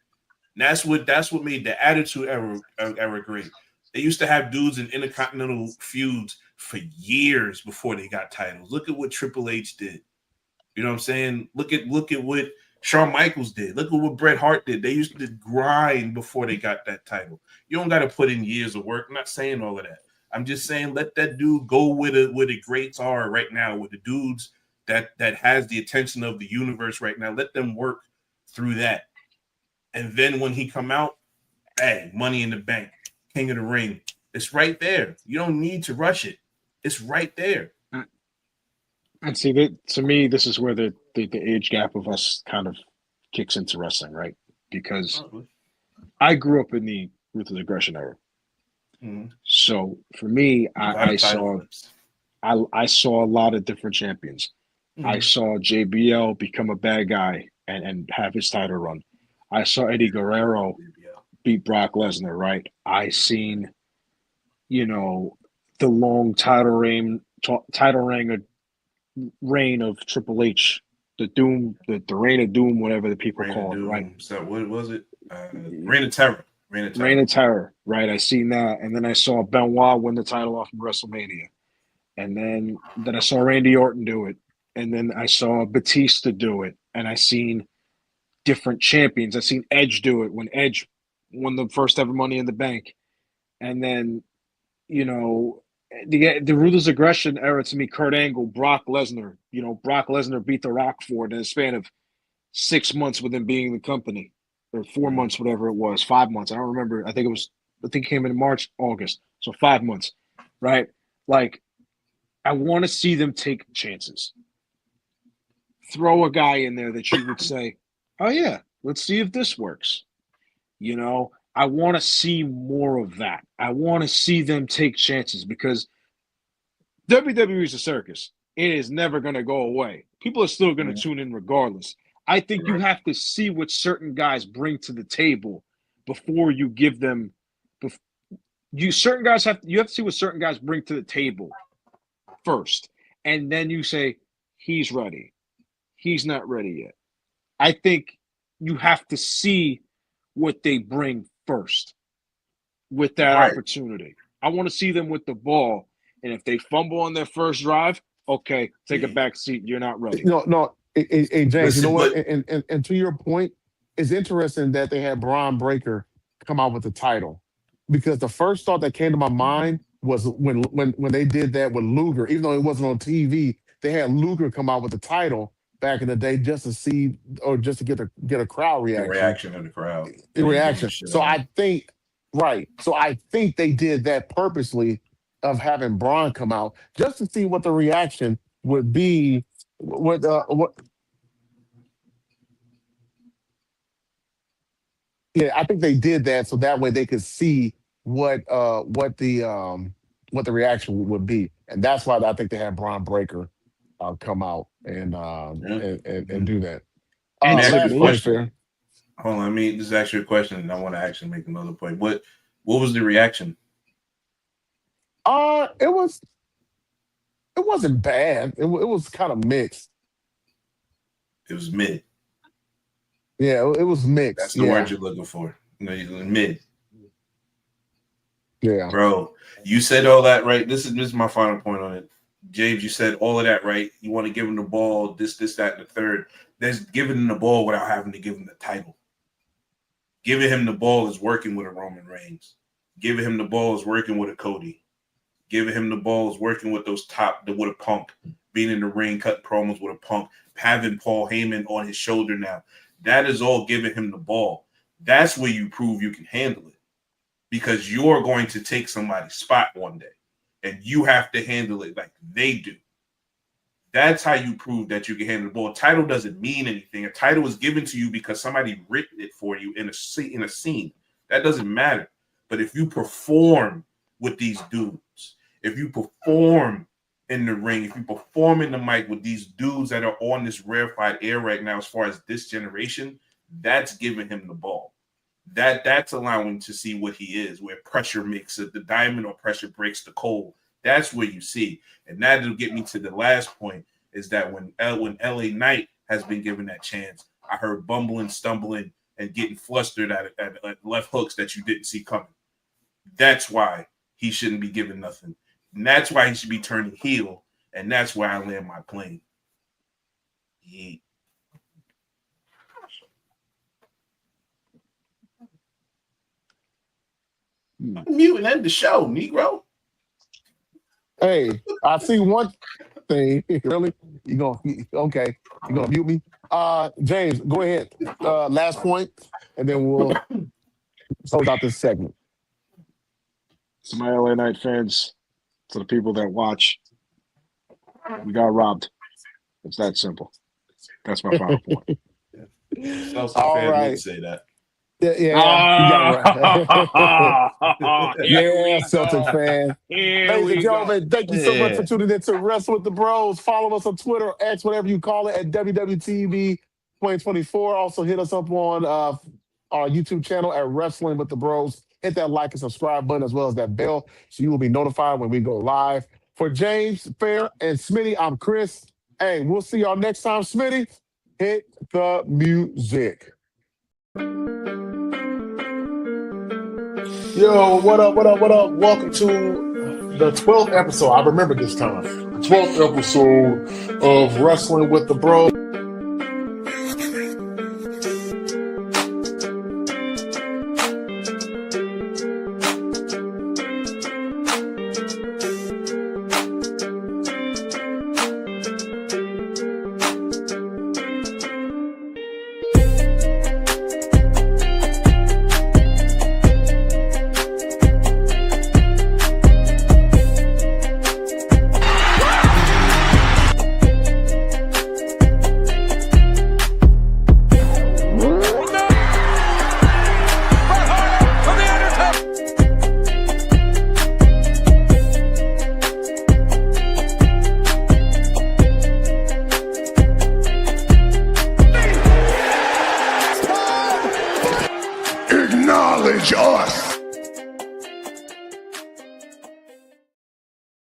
And that's what made the Attitude Era great. They used to have dudes in intercontinental feuds for years before they got titles. Look at what Triple H did. You know what I'm saying? Look at what Shawn Michaels did. Look at what Bret Hart did. They used to grind before they got that title. You don't got to put in years of work. I'm not saying all of that. I'm just saying let that dude go where the greats are right now, with the dudes that has the attention of the universe right now. Let them work through that. And then when he come out, hey, Money in the Bank, King of the Ring. It's right there. You don't need to rush it. It's right there. And see, that to me, this is where the age gap of us kind of kicks into wrestling, right? Because I grew up in the Ruthless Aggression era. Mm-hmm. So for me, I saw a lot of different champions. Mm-hmm. I saw JBL become a bad guy and have his title run. I saw Eddie Guerrero beat Brock Lesnar, right? I seen, the long title reign of Triple H, the Reign of Doom, whatever the people call it, right? So what was it? Reign of Terror. Reign of Terror, right? I seen that, and then I saw Benoit win the title off of WrestleMania, and then I saw Randy Orton do it, and then I saw Batista do it, and I seen different champions. I seen Edge do it when Edge won the first ever Money in the Bank, and then the Ruthless Aggression era to me, Kurt Angle, Brock Lesnar. Brock Lesnar beat The Rock for it in a span of 6 months with him being in the company, or 4 months, whatever it was, 5 months. I don't remember. I think it came in March, August, so 5 months, right? Like, I want to see them take chances. Throw a guy in there that you would say, oh yeah, let's see if this works. I want to see more of that. I want to see them take chances because WWE is a circus. It is never going to go away. People are still going to tune in regardless. I think you have to see what certain guys bring to the table before you give them. You have to see what certain guys bring to the table first, and then you say he's ready. He's not ready yet. I think you have to see what they bring first with that opportunity. I want to see them with the ball, and if they fumble on their first drive, okay, take a back seat. You're not ready. No. Hey, James, you know what? And to your point, it's interesting that they had Bron Breakker come out with the title, because the first thought that came to my mind was when they did that with Luger, even though it wasn't on TV, they had Luger come out with the title back in the day just to see, or just to get a crowd reaction. The reaction of the crowd. The reaction. So I think they did that purposely, of having Bron come out just to see what the reaction would be. Yeah, I think they did that so that way they could see what the reaction would be, and that's why I think they had Bron Breakker come out and do that. Last question. Hold on, this is actually a question, and I want to actually make another point. What was the reaction? It wasn't bad. It was kind of mixed. It was mid. Yeah, it was mixed. That's the word you're looking for. You're mid. Yeah, bro. You said all that, right? This is my final point on it. James, you said all of that, right? You want to give him the ball, this, that, and the third. There's giving him the ball without having to give him the title. Giving him the ball is working with a Roman Reigns. Giving him the ball is working with a Cody. Giving him the ball is working with with a Punk. Being in the ring, cutting promos with a Punk. Having Paul Heyman on his shoulder now. That is all giving him the ball. That's where you prove you can handle it. Because you're going to take somebody's spot one day. And you have to handle it like they do. That's how you prove that you can handle the ball. A title doesn't mean anything. A title is given to you because somebody written it for you in a scene. That doesn't matter. But if you perform with these dudes, if you perform in the ring, if you perform in the mic with these dudes that are on this rarefied air right now, as far as this generation, that's giving him the ball. That's allowing him to see what he is, where pressure makes it, the diamond or pressure breaks the coal. That's where you see. And that'll get me to the last point, is that when LA Knight has been given that chance, I heard bumbling, stumbling, and getting flustered at left hooks that you didn't see coming. That's why he shouldn't be given nothing. And that's why he should be turning heel. And that's where I land my plane. Yeet. I'm muting end the show, Negro. Hey, I see one thing. Really? Okay. You gonna mute me? James, go ahead. Last point, and then we'll close out this segment. To my LA Knight fans, to the people that watch, we got robbed. It's that simple. That's my final point. All right. Say that. Yeah, you got right. Yeah, Celtics fan. Ladies and gentlemen, thank you so much for tuning in to Wrestle with the Bros. Follow us on Twitter or X, whatever you call it, at WWTV 2024. Also hit us up on our YouTube channel at Wrestling with the Bros. Hit that like and subscribe button as well as that bell so you will be notified when we go live. For James, Fair, and Smitty, I'm Chris. Hey, we'll see y'all next time. Smitty, hit the music. Yo, what up? Welcome to the 12th episode. I remember this time. 12th episode of Wrestling with the Bros. Acknowledge us.